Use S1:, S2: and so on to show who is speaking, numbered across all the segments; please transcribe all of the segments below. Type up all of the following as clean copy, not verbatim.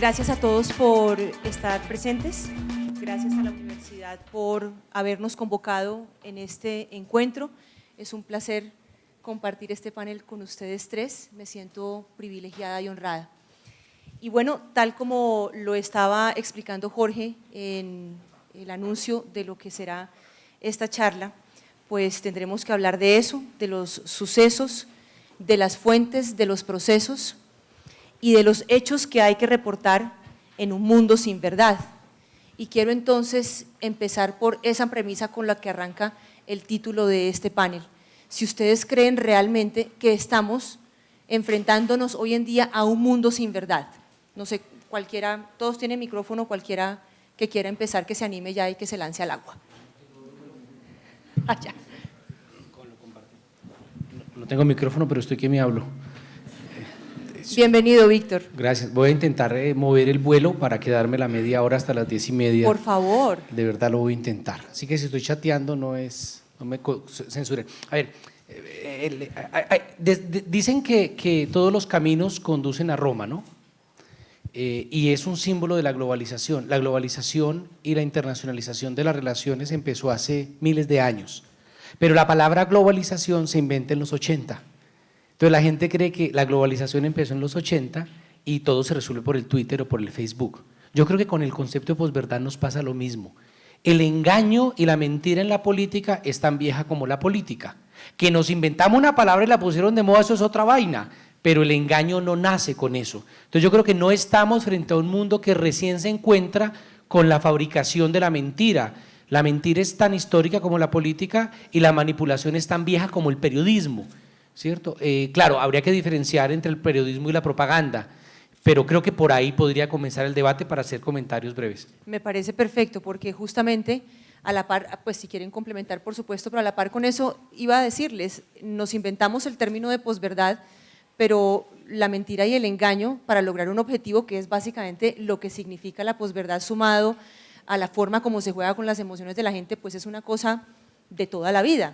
S1: Gracias a todos por estar presentes, gracias a la universidad por habernos convocado en este encuentro. Es un placer compartir este panel con ustedes tres, me siento privilegiada y honrada. Y bueno, tal como lo estaba explicando Jorge en el anuncio de lo que será esta charla, pues tendremos que hablar de eso, de los sucesos, de las fuentes, de los procesos y de los hechos que hay que reportar en un mundo sin verdad. Y quiero entonces empezar por esa premisa con la que arranca el título de este panel. Si ustedes creen realmente que estamos enfrentándonos hoy en día a un mundo sin verdad. No sé, cualquiera, todos tienen micrófono, cualquiera que quiera empezar, que se anime ya y que se lance al agua. Allá.
S2: No tengo micrófono, pero estoy que me hablo.
S1: Bienvenido, Víctor.
S2: Gracias. Voy a intentar mover el vuelo para quedarme la media hora hasta las 10:30.
S1: Por favor.
S2: De verdad lo voy a intentar. Así que si estoy chateando, no me censuren. A ver, dicen que todos los caminos conducen a Roma, ¿no? Y es un símbolo de la globalización. La globalización y la internacionalización de las relaciones empezó hace miles de años. Pero la palabra globalización se inventa en los 80. Entonces la gente cree que la globalización empezó en los 80 y todo se resuelve por el Twitter o por el Facebook. Yo creo que con el concepto de posverdad nos pasa lo mismo. El engaño y la mentira en la política es tan vieja como la política. Que nos inventamos una palabra y la pusieron de moda, eso es otra vaina, pero el engaño no nace con eso. Entonces yo creo que no estamos frente a un mundo que recién se encuentra con la fabricación de la mentira. La mentira es tan histórica como la política y la manipulación es tan vieja como el periodismo, ¿cierto? Claro, habría que diferenciar entre el periodismo y la propaganda, pero creo que por ahí podría comenzar el debate para hacer comentarios breves.
S1: Me parece perfecto, porque justamente a la par, pues si quieren complementar por supuesto, pero a la par con eso iba a decirles, nos inventamos el término de posverdad, pero la mentira y el engaño para lograr un objetivo que es básicamente lo que significa la posverdad sumado a la forma como se juega con las emociones de la gente, pues es una cosa de toda la vida.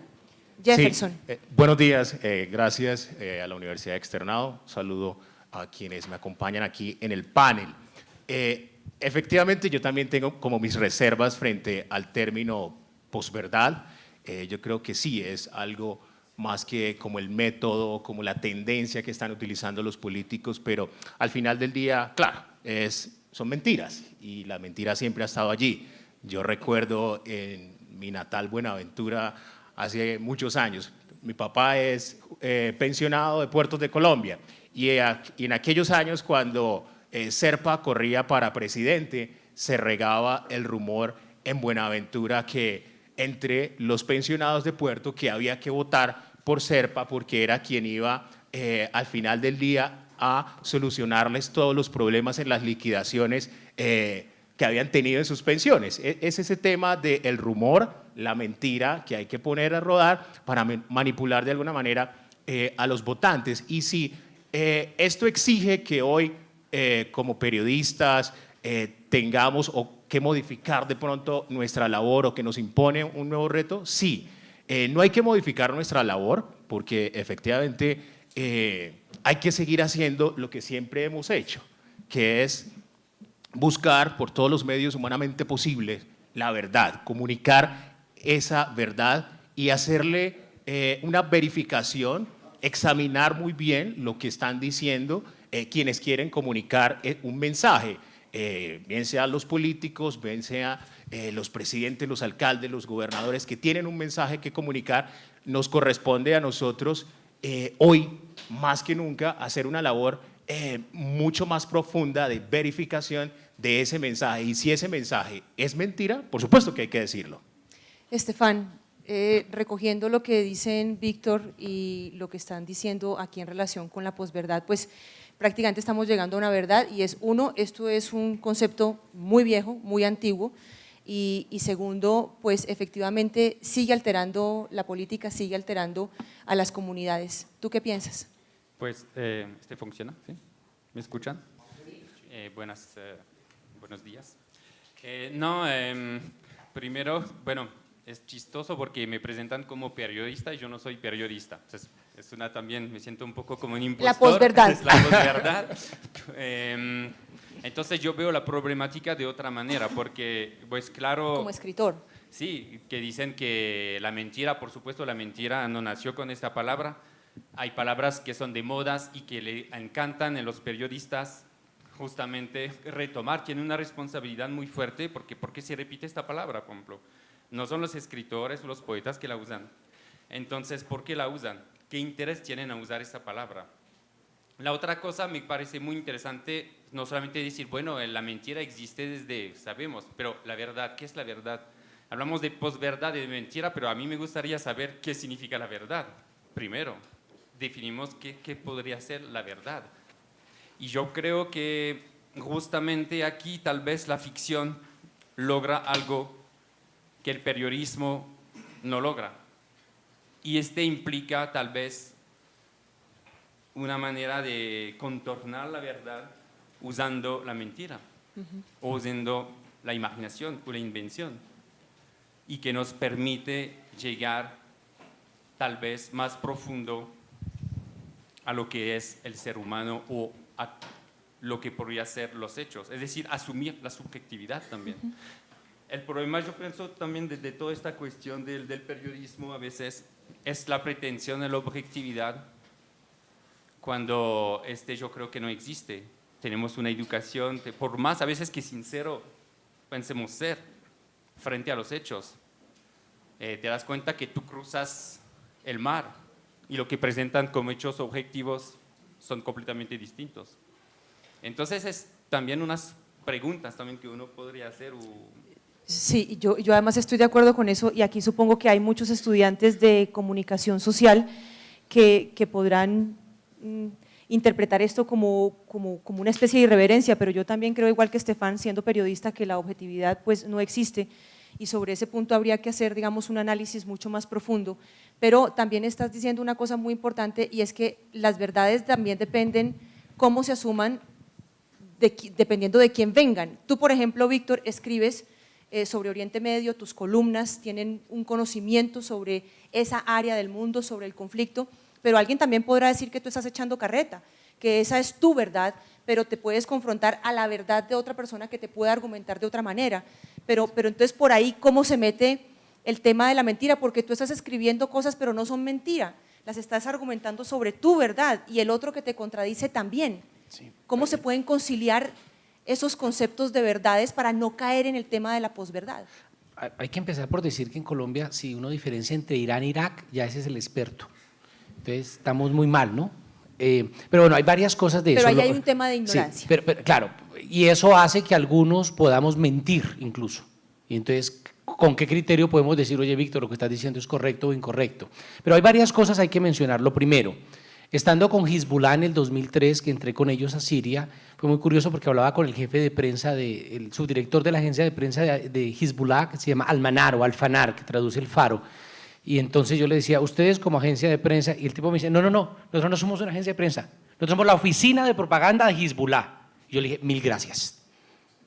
S1: Jefferson.
S3: Sí, buenos días, gracias a la Universidad Externado, saludo a quienes me acompañan aquí en el panel. Efectivamente, yo también tengo como mis reservas frente al término posverdad. Yo creo que sí, es algo más que como el método, como la tendencia que están utilizando los políticos, pero al final del día, claro, son mentiras y la mentira siempre ha estado allí. Yo recuerdo en mi natal Buenaventura, hace muchos años, mi papá es pensionado de Puertos de Colombia y en aquellos años cuando Serpa corría para presidente, se regaba el rumor en Buenaventura que entre los pensionados de Puerto que había que votar por Serpa porque era quien iba al final del día a solucionarles todos los problemas en las liquidaciones que habían tenido en sus pensiones. Es ese tema del rumor, la mentira que hay que poner a rodar para manipular de alguna manera a los votantes. Y si esto exige que hoy como periodistas tengamos o que modificar de pronto nuestra labor o que nos impone un nuevo reto, sí. No hay que modificar nuestra labor porque efectivamente hay que seguir haciendo lo que siempre hemos hecho, que es buscar por todos los medios humanamente posibles la verdad, comunicar esa verdad y hacerle una verificación, examinar muy bien lo que están diciendo quienes quieren comunicar un mensaje, bien sean los políticos, bien sean los presidentes, los alcaldes, los gobernadores que tienen un mensaje que comunicar. Nos corresponde a nosotros hoy, más que nunca, hacer una labor mucho más profunda de verificación de ese mensaje. Y si ese mensaje es mentira, por supuesto que hay que decirlo.
S1: Estefan, recogiendo lo que dicen Víctor y lo que están diciendo aquí en relación con la posverdad, pues prácticamente estamos llegando a una verdad y es uno, esto es un concepto muy viejo, muy antiguo y segundo, pues efectivamente sigue alterando la política, sigue alterando a las comunidades. ¿Tú qué piensas?
S4: Pues, ¿funciona? ¿Sí? ¿Me escuchan? Buenos días. Primero, bueno, es chistoso porque me presentan como periodista y yo no soy periodista. Entonces, también me siento un poco como un impostor.
S1: La posverdad.
S4: Es la posverdad. Entonces yo veo la problemática de otra manera, porque pues claro…
S1: Como escritor.
S4: Sí, que dicen que la mentira, por supuesto, la mentira no nació con esta palabra. Hay palabras que son de modas y que le encantan en los periodistas justamente retomar. Tienen una responsabilidad muy fuerte porque ¿por qué se repite esta palabra, por ejemplo? No son los escritores o los poetas que la usan. Entonces, ¿por qué la usan? ¿Qué interés tienen a usar esta palabra? La otra cosa me parece muy interesante, no solamente decir, bueno, la mentira existe desde, sabemos, pero la verdad, ¿qué es la verdad? Hablamos de posverdad y de mentira, pero a mí me gustaría saber qué significa la verdad. Primero, definimos qué podría ser la verdad. Y yo creo que justamente aquí tal vez la ficción logra algo que el periodismo no logra. Y implica tal vez una manera de contornar la verdad usando la mentira o usando la imaginación o la invención, y que nos permite llegar tal vez más profundo a lo que es el ser humano o a lo que podría ser los hechos, es decir, asumir la subjetividad también. El problema, yo pienso también de toda esta cuestión del periodismo a veces es la pretensión de la objetividad, cuando yo creo que no existe. Tenemos una educación, por más a veces que sincero pensemos ser frente a los hechos, te das cuenta que tú cruzas el mar y lo que presentan como hechos objetivos son completamente distintos. Entonces es también unas preguntas también que uno podría hacer.
S1: Sí, yo además estoy de acuerdo con eso, y aquí supongo que hay muchos estudiantes de comunicación social que podrán interpretar esto como una especie de irreverencia, pero yo también creo, igual que Estefan, siendo periodista, que la objetividad pues no existe, y sobre ese punto habría que hacer, digamos, un análisis mucho más profundo. Pero también estás diciendo una cosa muy importante, y es que las verdades también dependen cómo se asuman dependiendo de quién vengan. Tú, por ejemplo, Víctor, escribes sobre Oriente Medio, tus columnas tienen un conocimiento sobre esa área del mundo, sobre el conflicto, pero alguien también podrá decir que tú estás echando carreta, que esa es tu verdad, pero te puedes confrontar a la verdad de otra persona que te puede argumentar de otra manera. Pero entonces por ahí, ¿cómo se mete el tema de la mentira? Porque tú estás escribiendo cosas, pero no son mentira, las estás argumentando sobre tu verdad, y el otro que te contradice también. Sí. ¿Cómo se pueden conciliar esos conceptos de verdades para no caer en el tema de la posverdad?
S2: Hay que empezar por decir que en Colombia, si uno diferencia entre Irán e Irak, ya ese es el experto. Entonces estamos muy mal, ¿no? Pero bueno, hay varias cosas de eso.
S1: Pero ahí hay un tema de ignorancia.
S2: Sí, pero claro, y eso hace que algunos podamos mentir incluso. Y entonces, ¿con qué criterio podemos decir, oye, Víctor, lo que estás diciendo es correcto o incorrecto? Pero hay varias cosas hay que mencionar. Lo primero, estando con Hezbollah en el 2003, que entré con ellos a Siria, fue muy curioso porque hablaba con el jefe de prensa, el subdirector de la agencia de prensa de Hezbollah, que se llama Almanar o Alfanar, que traduce el faro. Y entonces yo le decía, ustedes como agencia de prensa, y el tipo me dice, no, nosotros no somos una agencia de prensa, nosotros somos la oficina de propaganda de Hezbollah. Y yo le dije, mil gracias.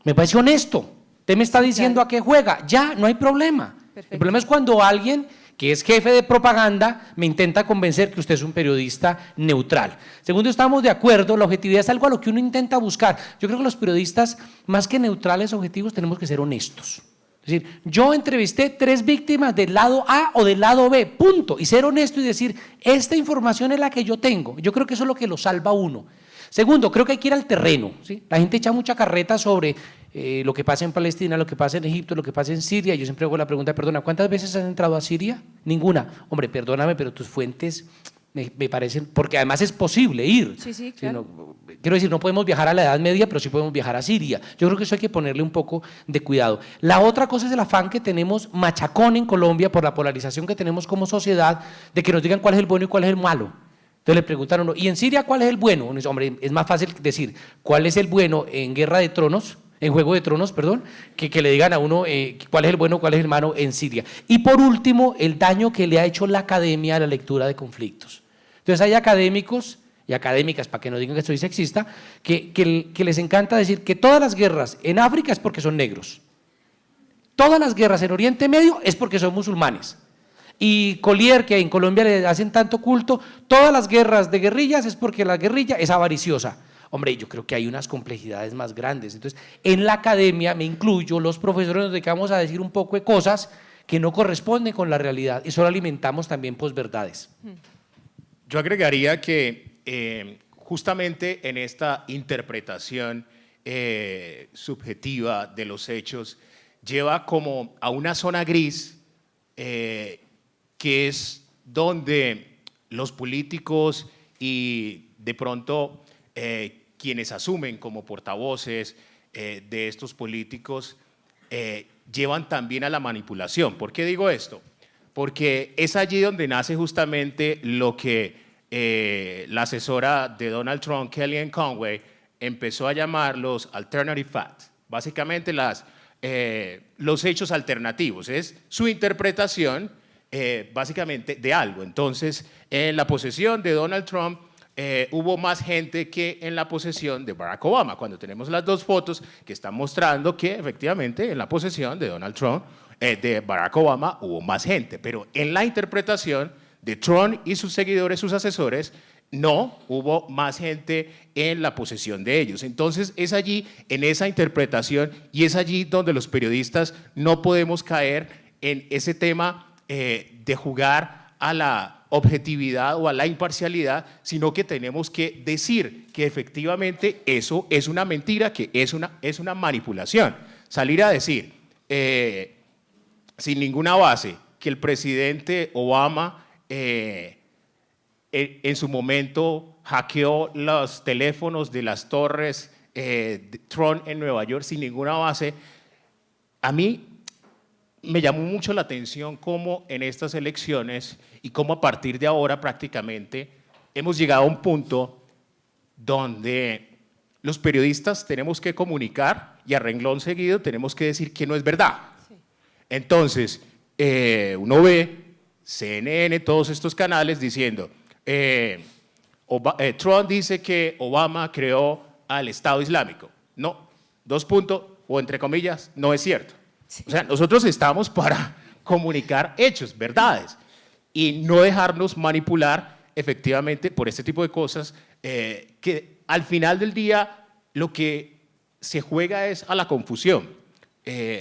S2: Me pareció honesto, usted me está diciendo a qué juega, ya, no hay problema. Perfecto. El problema es cuando alguien que es jefe de propaganda me intenta convencer que usted es un periodista neutral. Segundo, estamos de acuerdo, la objetividad es algo a lo que uno intenta buscar. Yo creo que los periodistas, más que neutrales objetivos, tenemos que ser honestos. Es decir, yo entrevisté 3 víctimas del lado A o del lado B, punto, y ser honesto y decir, esta información es la que yo tengo. Yo creo que eso es lo que lo salva a uno. Segundo, creo que hay que ir al terreno, ¿sí? La gente echa mucha carreta sobre lo que pasa en Palestina, lo que pasa en Egipto, lo que pasa en Siria. Yo siempre hago la pregunta, perdona, ¿cuántas veces has entrado a Siria? Ninguna. Hombre, perdóname, pero tus fuentes me parecen, porque además es posible ir.
S1: Sí, claro.
S2: Quiero decir, no podemos viajar a la Edad Media, pero sí podemos viajar a Siria. Yo creo que eso hay que ponerle un poco de cuidado. La otra cosa es el afán que tenemos machacón en Colombia por la polarización que tenemos como sociedad, de que nos digan cuál es el bueno y cuál es el malo. Entonces le preguntan a uno, ¿y en Siria cuál es el bueno? Uno dice, hombre, es más fácil decir cuál es el bueno en Guerra de Tronos, en Juego de Tronos, perdón, que le digan a uno cuál es el bueno, cuál es el malo en Siria. Y por último, el daño que le ha hecho la academia a la lectura de conflictos. Entonces hay académicos y académicas, para que no digan que soy sexista, que les encanta decir que todas las guerras en África es porque son negros. Todas las guerras en Oriente Medio es porque son musulmanes. Y Collier, que en Colombia le hacen tanto culto, todas las guerras de guerrillas es porque la guerrilla es avariciosa. Hombre, yo creo que hay unas complejidades más grandes. Entonces, en la academia, me incluyo, los profesores nos dedicamos a decir un poco de cosas que no corresponden con la realidad y solo alimentamos también posverdades.
S3: Yo agregaría que justamente en esta interpretación subjetiva de los hechos lleva como a una zona gris que es donde los políticos y de pronto quienes asumen como portavoces de estos políticos llevan también a la manipulación. ¿Por qué digo esto? Porque es allí donde nace justamente lo que la asesora de Donald Trump, Kellyanne Conway, empezó a llamar los alternative facts, básicamente los hechos alternativos, es su interpretación básicamente de algo. Entonces, en la posesión de Donald Trump hubo más gente que en la posesión de Barack Obama, cuando tenemos las dos fotos que están mostrando que efectivamente en la posesión de Donald Trump, de Barack Obama, hubo más gente, pero en la interpretación de Trump y sus seguidores, sus asesores, no hubo más gente en la posesión de ellos. Entonces es allí, en esa interpretación, y es allí donde los periodistas no podemos caer en ese tema de jugar a la objetividad o a la imparcialidad, sino que tenemos que decir que efectivamente eso es una mentira, que es una manipulación. Salir a decir, sin ninguna base, que el presidente Obama en su momento hackeó los teléfonos de las torres de Trump en Nueva York sin ninguna base. A mí me llamó mucho la atención cómo en estas elecciones y cómo a partir de ahora prácticamente hemos llegado a un punto donde los periodistas tenemos que comunicar y a renglón seguido tenemos que decir que no es verdad. Sí. Entonces, uno ve CNN, todos estos canales diciendo Trump dice que Obama creó al Estado Islámico. No, o entre comillas, no es cierto. Sí. O sea, nosotros estamos para comunicar hechos, verdades, y no dejarnos manipular efectivamente por este tipo de cosas que al final del día lo que se juega es a la confusión,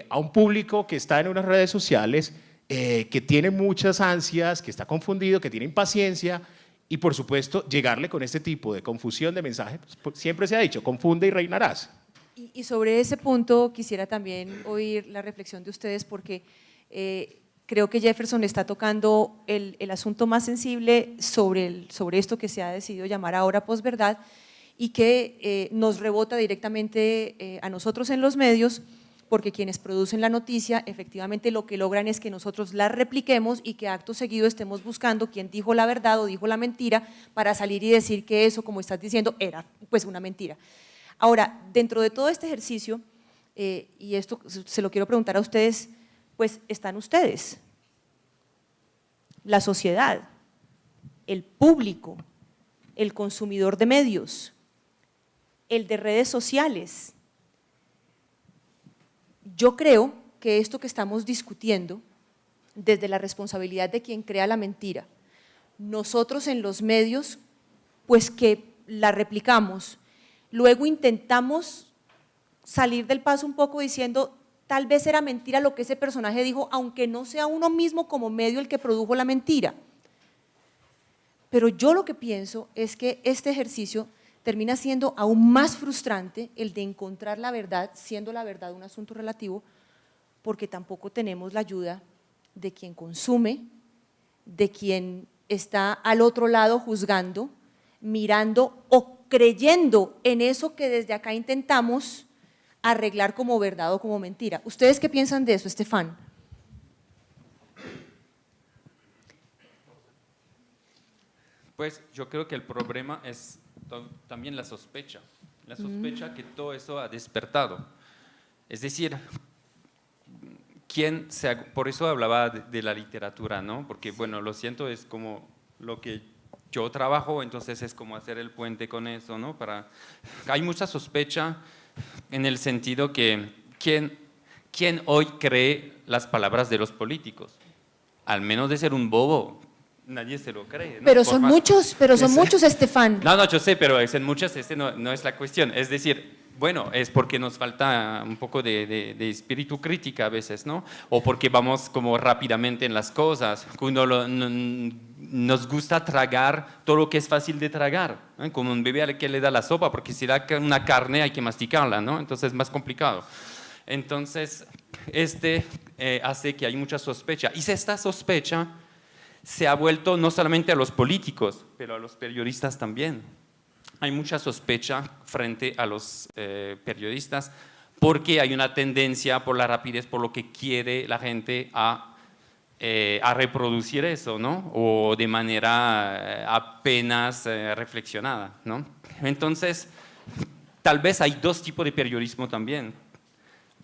S3: a un público que está en unas redes sociales, que tiene muchas ansias, que está confundido, que tiene impaciencia. Y, por supuesto, llegarle con este tipo de confusión de mensaje, pues, siempre se ha dicho, confunde y reinarás.
S1: Y sobre ese punto quisiera también oír la reflexión de ustedes, porque creo que Jefferson está tocando el asunto más sensible sobre esto que se ha decidido llamar ahora posverdad y que nos rebota directamente a nosotros en los medios, porque quienes producen la noticia efectivamente lo que logran es que nosotros la repliquemos y que acto seguido estemos buscando quién dijo la verdad o dijo la mentira para salir y decir que eso, como estás diciendo, era pues una mentira. Ahora, dentro de todo este ejercicio, y esto se lo quiero preguntar a ustedes, pues están ustedes, la sociedad, el público, el consumidor de medios, el de redes sociales. Yo creo que esto que estamos discutiendo, desde la responsabilidad de quien crea la mentira, nosotros en los medios, pues que la replicamos, luego intentamos salir del paso un poco diciendo, tal vez era mentira lo que ese personaje dijo, aunque no sea uno mismo como medio el que produjo la mentira. Pero yo lo que pienso es que este ejercicio termina siendo aún más frustrante el de encontrar la verdad, siendo la verdad un asunto relativo, porque tampoco tenemos la ayuda de quien consume, de quien está al otro lado juzgando, mirando o creyendo en eso que desde acá intentamos arreglar como verdad o como mentira. ¿Ustedes qué piensan de eso, Estefan?
S4: Pues yo creo que el problema es también la sospecha que todo eso ha despertado. Es decir, por eso hablaba de la literatura, ¿no? Porque, bueno, lo siento, es como lo que yo trabajo, entonces es como hacer el puente con eso, ¿no? Hay mucha sospecha en el sentido que ¿quién hoy cree las palabras de los políticos? Al menos de ser un bobo, nadie se lo cree, ¿no?
S1: Pero
S4: Por
S1: son
S4: más-
S1: muchos, Estefan.
S4: No, yo sé, pero es en muchas, no es la cuestión. Es decir, bueno, es porque nos falta un poco de espíritu crítica a veces, ¿no? O porque vamos como rápidamente en las cosas. Nos gusta tragar todo lo que es fácil de tragar, ¿eh? Como un bebé al que le da la sopa, porque si da una carne hay que masticarla, ¿no? Entonces es más complicado. Entonces, hace que hay mucha sospecha. Y esta sospecha se ha vuelto no solamente a los políticos, pero a los periodistas también. Hay mucha sospecha frente a los periodistas porque hay una tendencia por la rapidez, por lo que quiere la gente a reproducir eso, ¿no? O de manera apenas reflexionada, ¿no? Entonces, tal vez hay dos tipos de periodismo también.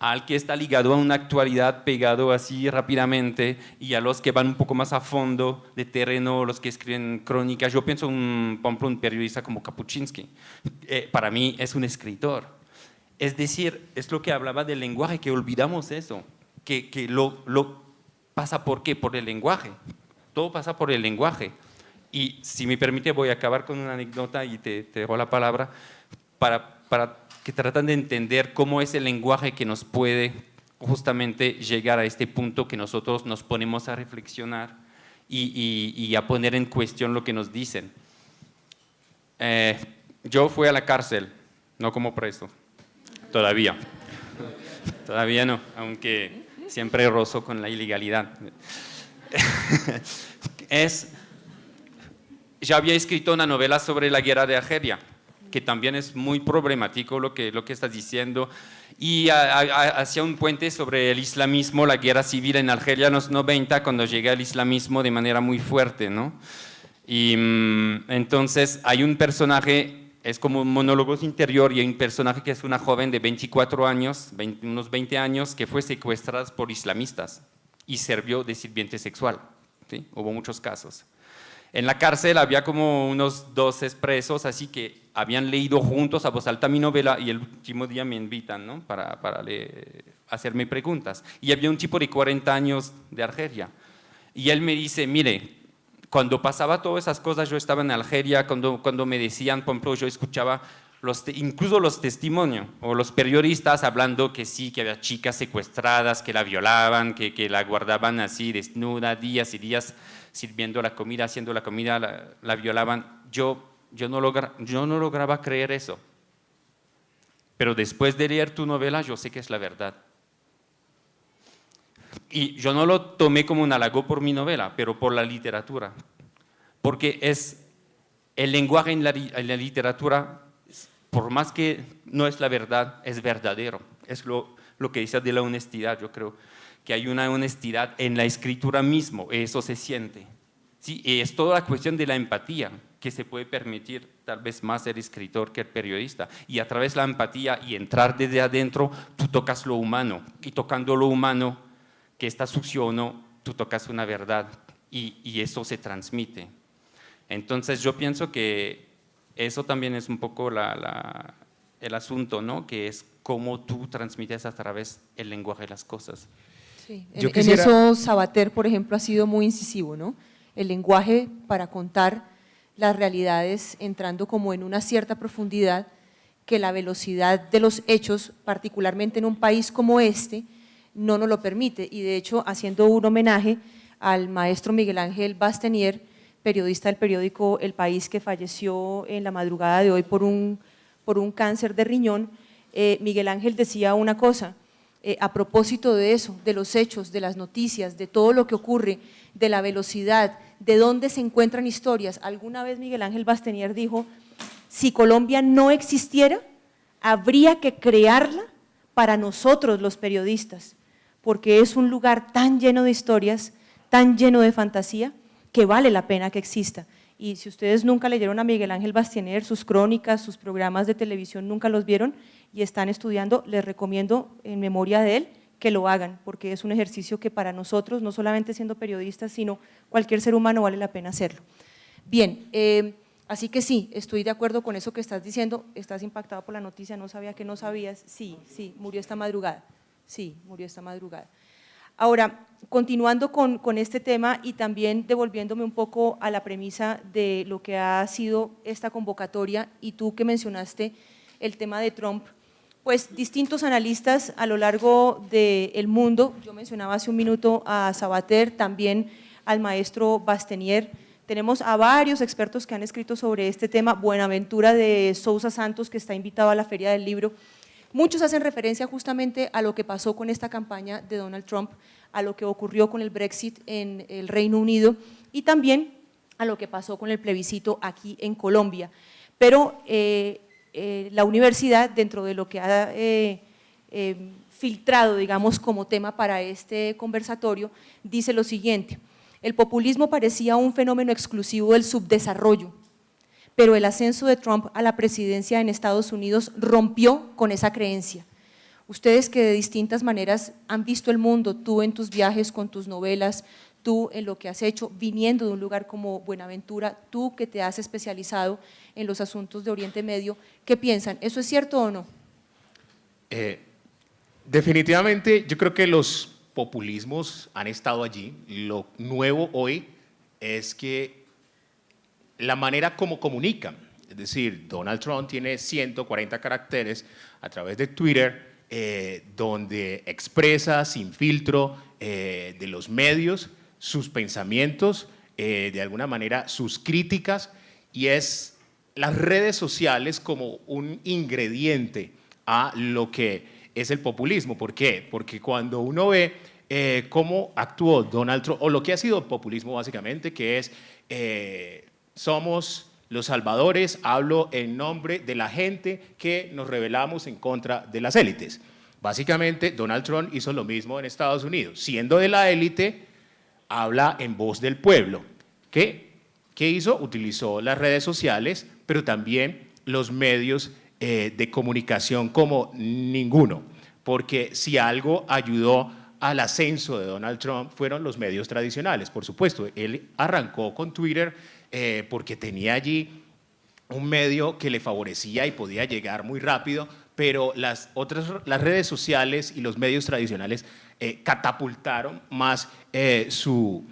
S4: Al que está ligado a una actualidad, pegado así rápidamente, y a los que van un poco más a fondo de terreno, los que escriben crónicas. Yo pienso, por ejemplo, un periodista como Kapuczynski. Para mí es un escritor. Es decir, es lo que hablaba del lenguaje, que olvidamos eso, que lo pasa ¿por qué? Por el lenguaje. Todo pasa por el lenguaje. Y si me permite, voy a acabar con una anécdota y te dejo la palabra para que tratan de entender cómo es el lenguaje que nos puede justamente llegar a este punto que nosotros nos ponemos a reflexionar y a poner en cuestión lo que nos dicen. Yo fui a la cárcel, no como preso, todavía no, aunque siempre rozo con la ilegalidad. Ya había escrito una novela sobre la guerra de Argelia, que también es muy problemático lo que estás diciendo, y hacía un puente sobre el islamismo, la guerra civil en Argelia en los 90, cuando llega el islamismo de manera muy fuerte, ¿no? Y entonces hay un personaje, es como un monólogo interior, y hay un personaje que es una joven de 24 años, unos 20 años, que fue secuestrada por islamistas y sirvió de sirviente sexual, ¿sí? Hubo muchos casos. En la cárcel había como unos 12 presos, así que habían leído juntos a voz alta mi novela y el último día me invitan, ¿no? para hacerme preguntas. Y había un tipo de 40 años de Argelia. Y él me dice, mire, cuando pasaba todas esas cosas, yo estaba en Argelia, cuando me decían, por ejemplo, yo escuchaba incluso los testimonios o los periodistas hablando que sí, que había chicas secuestradas, que la violaban, que la guardaban así desnuda días y días, sirviendo la comida, haciendo la comida, la violaban. Yo no lograba creer eso. Pero después de leer tu novela, yo sé que es la verdad. Y yo no lo tomé como un halago por mi novela, pero por la literatura. Porque es el lenguaje en la literatura, por más que no es la verdad, es verdadero. Es lo que dice de la honestidad, yo creo que hay una honestidad en la escritura mismo, eso se siente. Sí, es toda la cuestión de la empatía que se puede permitir tal vez más el escritor que el periodista. Y a través de la empatía y entrar desde adentro, tú tocas lo humano. Y tocando lo humano, que está sucio o no, tú tocas una verdad y eso se transmite. Entonces yo pienso que eso también es un poco el asunto, ¿no? Que es cómo tú transmites a través del lenguaje de las cosas.
S1: Sí.
S2: Yo
S1: En
S2: quisiera-
S1: eso Sabater, por ejemplo, ha sido muy incisivo, ¿no? El lenguaje para contar las realidades entrando como en una cierta profundidad que la velocidad de los hechos, particularmente en un país como este, no nos lo permite. Y de hecho, haciendo un homenaje al maestro Miguel Ángel Bastenier, periodista del periódico El País, que falleció en la madrugada de hoy por un cáncer de riñón, Miguel Ángel decía una cosa, a propósito de eso, de los hechos, de las noticias, de todo lo que ocurre, de la velocidad, de dónde se encuentran historias. Alguna vez Miguel Ángel Bastenier dijo, si Colombia no existiera, habría que crearla para nosotros los periodistas, porque es un lugar tan lleno de historias, tan lleno de fantasía, que vale la pena que exista. Y si ustedes nunca leyeron a Miguel Ángel Bastenier, sus crónicas, sus programas de televisión nunca los vieron y están estudiando, les recomiendo en memoria de él que lo hagan, porque es un ejercicio que para nosotros, no solamente siendo periodistas, sino cualquier ser humano vale la pena hacerlo. Bien, así que sí, estoy de acuerdo con eso que estás diciendo, estás impactado por la noticia, no sabía que no sabías, sí, murió esta madrugada, sí, murió esta madrugada. Ahora, continuando con este tema y también devolviéndome un poco a la premisa de lo que ha sido esta convocatoria, y tú que mencionaste el tema de Trump, pues distintos analistas a lo largo del mundo, yo mencionaba hace un minuto a Sabater, también al maestro Bastenier, tenemos a varios expertos que han escrito sobre este tema, Buenaventura de Sousa Santos, que está invitado a la Feria del Libro. Muchos hacen referencia justamente a lo que pasó con esta campaña de Donald Trump, a lo que ocurrió con el Brexit en el Reino Unido y también a lo que pasó con el plebiscito aquí en Colombia. Pero la universidad, dentro de lo que ha filtrado, digamos, como tema para este conversatorio, dice lo siguiente: el populismo parecía un fenómeno exclusivo del subdesarrollo, pero el ascenso de Trump a la presidencia en Estados Unidos rompió con esa creencia. Ustedes que de distintas maneras han visto el mundo, tú en tus viajes con tus novelas, tú en lo que has hecho, viniendo de un lugar como Buenaventura, tú que te has especializado en los asuntos de Oriente Medio, ¿qué piensan? ¿Eso es cierto o no?
S3: Definitivamente, yo creo que los populismos han estado allí. Lo nuevo hoy es que la manera como comunican, es decir, Donald Trump tiene 140 caracteres a través de Twitter, donde expresa sin filtro de los medios sus pensamientos, de alguna manera sus críticas, y es las redes sociales como un ingrediente a lo que es el populismo. ¿Por qué? Porque cuando uno ve cómo actuó Donald Trump, o lo que ha sido el populismo básicamente, que es somos los salvadores, hablo en nombre de la gente que nos rebelamos en contra de las élites. Básicamente, Donald Trump hizo lo mismo en Estados Unidos. Siendo de la élite, habla en voz del pueblo. ¿Qué hizo? Utilizó las redes sociales, pero también los medios de comunicación como ninguno. Porque si algo ayudó al ascenso de Donald Trump fueron los medios tradicionales. Por supuesto, él arrancó con Twitter porque tenía allí un medio que le favorecía y podía llegar muy rápido, pero las redes sociales y los medios tradicionales catapultaron más su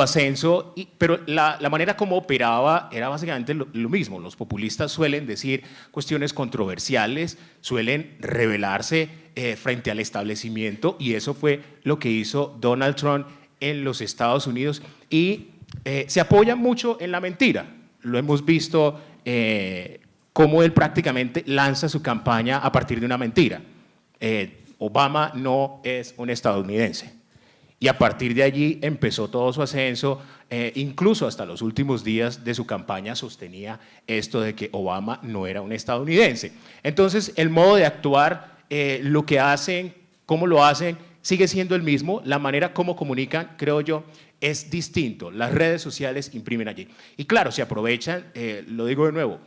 S3: ascenso, pero la manera como operaba era básicamente lo mismo. Los populistas suelen decir cuestiones controversiales, suelen rebelarse frente al establecimiento, y eso fue lo que hizo Donald Trump en los Estados Unidos, y se apoya mucho en la mentira. Lo hemos visto cómo él prácticamente lanza su campaña a partir de una mentira. Obama no es un estadounidense. Y a partir de allí empezó todo su ascenso, incluso hasta los últimos días de su campaña sostenía esto de que Obama no era un estadounidense. Entonces, el modo de actuar, lo que hacen, cómo lo hacen, sigue siendo el mismo. La manera como comunican, creo yo, es distinto. Las redes sociales imprimen allí. Y claro, se aprovechan, lo digo de nuevo,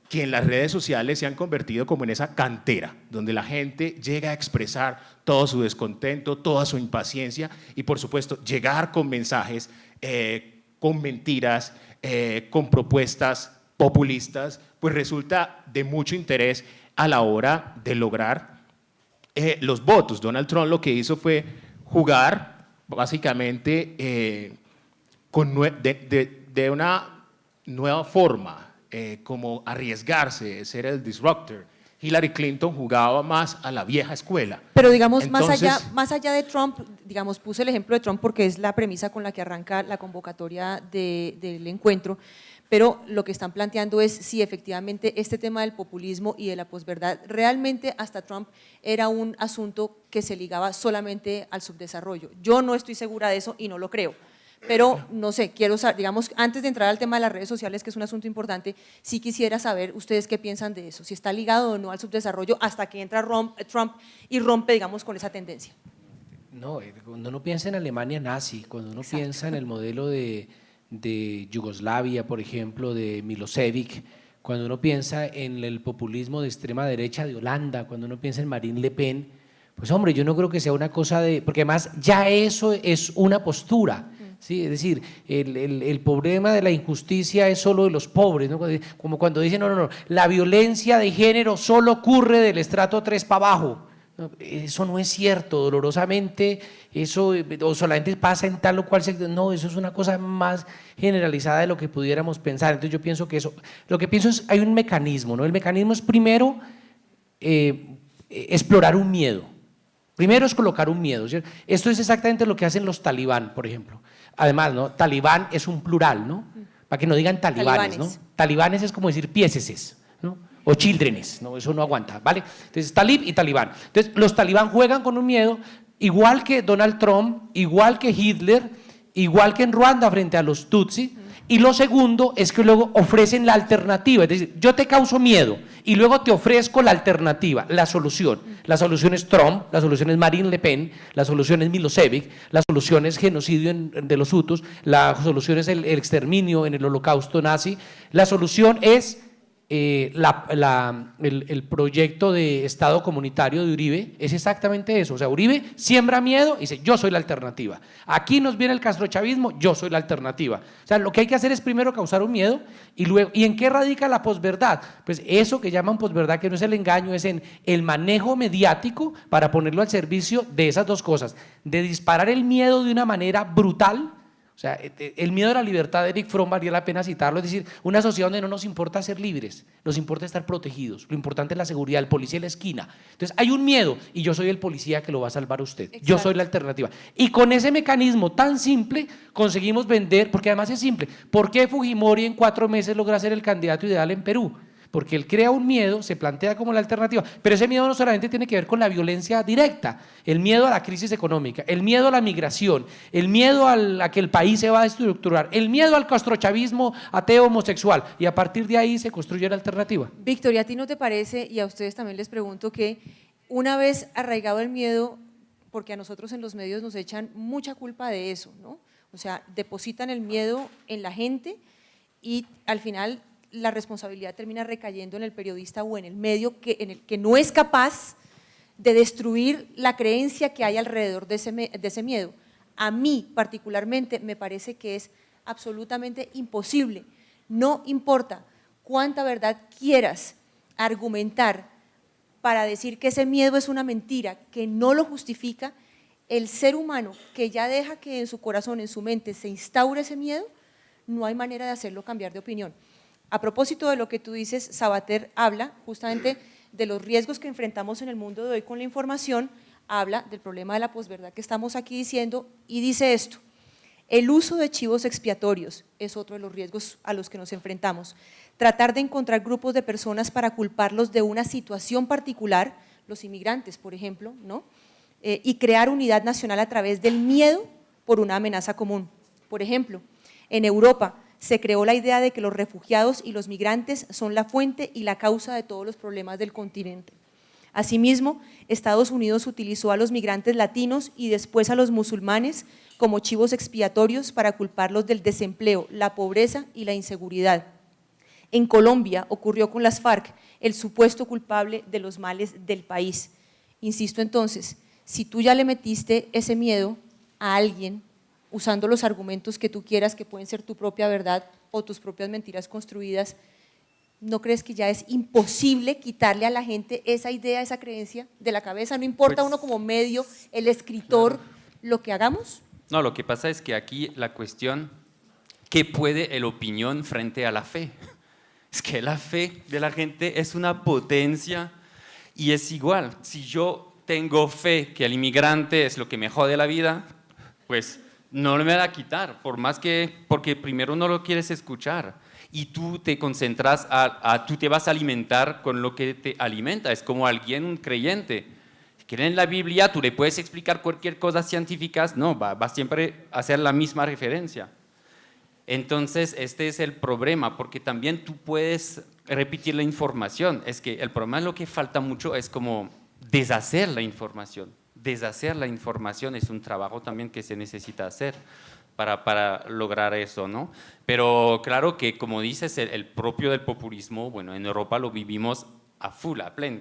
S3: que en las redes sociales se han convertido como en esa cantera, donde la gente llega a expresar todo su descontento, toda su impaciencia, y por supuesto llegar con mensajes, con mentiras, con propuestas populistas, pues resulta de mucho interés a la hora de lograr los votos. Donald Trump lo que hizo fue jugar básicamente de una nueva forma, como arriesgarse, ser el disruptor. Hillary Clinton jugaba más a la vieja escuela.
S1: Pero digamos,
S3: Entonces,
S1: más allá de Trump, digamos, puse el ejemplo de Trump porque es la premisa con la que arranca la convocatoria del encuentro, pero lo que están planteando es si efectivamente este tema del populismo y de la posverdad realmente hasta Trump era un asunto que se ligaba solamente al subdesarrollo. Yo no estoy segura de eso y no lo creo. Pero no sé, quiero saber, digamos, antes de entrar al tema de las redes sociales, que es un asunto importante, sí quisiera saber ustedes qué piensan de eso, si está ligado o no al subdesarrollo hasta que entra Trump y rompe, digamos, con esa tendencia.
S2: No, cuando uno piensa en Alemania nazi, cuando uno piensa en el modelo de Yugoslavia, por ejemplo, de Milosevic, cuando uno piensa en el populismo de extrema derecha de Holanda, cuando uno piensa en Marine Le Pen, pues hombre, yo no creo que sea una cosa de… Porque además ya eso es una postura. Sí, es decir, el problema de la injusticia es solo de los pobres, ¿no? Como cuando dicen, no, la violencia de género solo ocurre del estrato 3 para abajo, Eso no es cierto, dolorosamente, eso o solamente pasa en tal o cual sector. No, eso es una cosa más generalizada de lo que pudiéramos pensar. Entonces yo pienso que eso, lo que pienso es, hay un mecanismo, ¿no? El mecanismo es primero explorar un miedo. Primero es colocar un miedo, ¿cierto? Esto es exactamente lo que hacen los talibán, por ejemplo. Además, ¿no? Talibán es un plural, ¿no? Para que no digan talibanes, ¿no? Talibanes es como decir pieseses, ¿no? O childrenes, no, eso no aguanta, ¿vale? Entonces, talib y talibán. Entonces, los talibán juegan con un miedo, igual que Donald Trump, igual que Hitler, igual que en Ruanda frente a los Tutsi. Y lo segundo es que luego ofrecen la alternativa, es decir, yo te causo miedo y luego te ofrezco la alternativa, la solución. La solución es Trump, la solución es Marine Le Pen, la solución es Milosevic, la solución es genocidio de los hutus, la solución es el exterminio en el holocausto nazi, la solución es el proyecto de Estado comunitario de Uribe, es exactamente eso. O sea, Uribe siembra miedo y dice, yo soy la alternativa. Aquí nos viene el castrochavismo, yo soy la alternativa. O sea, lo que hay que hacer es primero causar un miedo y luego, ¿y en qué radica la posverdad? Pues eso que llaman posverdad, que no es el engaño, es en el manejo mediático para ponerlo al servicio de esas dos cosas, de disparar el miedo de una manera brutal. O sea, el miedo a la libertad de Eric Fromm valía la pena citarlo, es decir, una sociedad donde no nos importa ser libres, nos importa estar protegidos, lo importante es la seguridad, el policía en la esquina. Entonces hay un miedo y yo soy el policía que lo va a salvar a usted. Exacto. Yo soy la alternativa. Y con ese mecanismo tan simple conseguimos vender, porque además es simple, ¿por qué Fujimori en 4 meses logra ser el candidato ideal en Perú? Porque él crea un miedo, se plantea como la alternativa, pero ese miedo no solamente tiene que ver con la violencia directa, el miedo a la crisis económica, el miedo a la migración, el miedo a que el país se va a estructurar, el miedo al castrochavismo ateo homosexual, y a partir de ahí se construye la alternativa.
S1: Victoria, ¿a ti no te parece, y a ustedes también les pregunto, que una vez arraigado el miedo, porque a nosotros en los medios nos echan mucha culpa de eso, ¿no? O sea, depositan el miedo en la gente y al final la responsabilidad termina recayendo en el periodista o en el medio en el que no es capaz de destruir la creencia que hay alrededor de ese miedo. A mí particularmente me parece que es absolutamente imposible. No importa cuánta verdad quieras argumentar para decir que ese miedo es una mentira, que no lo justifica, el ser humano que ya deja que en su corazón, en su mente se instaure ese miedo, no hay manera de hacerlo cambiar de opinión. A propósito de lo que tú dices, Sabater habla justamente de los riesgos que enfrentamos en el mundo de hoy con la información, habla del problema de la posverdad que estamos aquí diciendo y dice esto: el uso de chivos expiatorios es otro de los riesgos a los que nos enfrentamos. Tratar de encontrar grupos de personas para culparlos de una situación particular, los inmigrantes, por ejemplo, ¿no? Y crear unidad nacional a través del miedo por una amenaza común. Por ejemplo, en Europa se creó la idea de que los refugiados y los migrantes son la fuente y la causa de todos los problemas del continente. Asimismo, Estados Unidos utilizó a los migrantes latinos y después a los musulmanes como chivos expiatorios para culparlos del desempleo, la pobreza y la inseguridad. En Colombia ocurrió con las FARC, el supuesto culpable de los males del país. Insisto entonces, si tú ya le metiste ese miedo a alguien, usando los argumentos que tú quieras, que pueden ser tu propia verdad o tus propias mentiras construidas, ¿no crees que ya es imposible quitarle a la gente esa idea, esa creencia de la cabeza? ¿No importa uno como medio, el escritor, claro, lo que hagamos?
S4: No, lo que pasa es que aquí la cuestión, ¿qué puede el opinión frente a la fe? Es que la fe de la gente es una potencia y es igual. Si yo tengo fe que el inmigrante es lo que me jode la vida, pues no me va a quitar, por más que, porque primero no lo quieres escuchar y tú te concentras, tú te vas a alimentar con lo que te alimenta, es como alguien, un creyente, que en la Biblia tú le puedes explicar cualquier cosa científica, no, va siempre a hacer la misma referencia. Entonces este es el problema, porque también tú puedes repetir la información, es que el problema, lo que falta mucho es como deshacer la información. Deshacer la información es un trabajo también que se necesita hacer para lograr eso, ¿no? Pero claro que, como dices, el propio del populismo, bueno, en Europa lo vivimos a full, a pleno,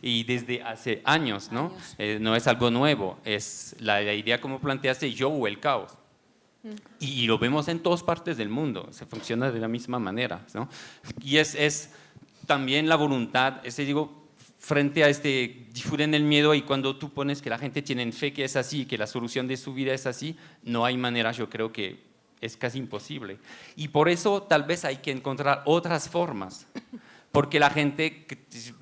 S4: y desde hace años, ¿no? No es algo nuevo, es la idea como planteaste, yo o el caos. Y lo vemos en todas partes del mundo, se funciona de la misma manera, ¿no? Y es también la voluntad, digo, frente a difunden el miedo, y cuando tú pones que la gente tiene fe que es así, que la solución de su vida es así, no hay manera, yo creo que es casi imposible. Y por eso tal vez hay que encontrar otras formas, porque la gente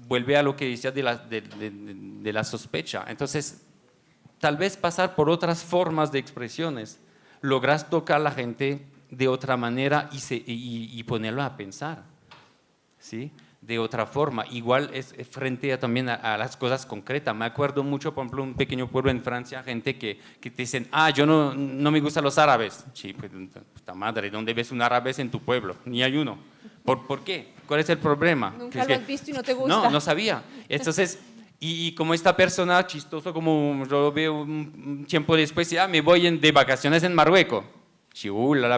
S4: vuelve a lo que decía de la sospecha. Entonces, tal vez pasar por otras formas de expresiones, logras tocar a la gente de otra manera y ponerlo a pensar, ¿sí? De otra forma. Igual es frente también a las cosas concretas. Me acuerdo mucho, por ejemplo, un pequeño pueblo en Francia, gente que te dicen, yo no me gustan los árabes. Sí, pues, puta madre, ¿dónde ves un árabe en tu pueblo? Ni hay uno. ¿Por qué? ¿Cuál es el problema?
S1: Nunca lo has visto y no te gusta.
S4: No sabía. Entonces, y como esta persona, chistoso, como yo lo veo un tiempo después, me voy de vacaciones en Marruecos. Sí,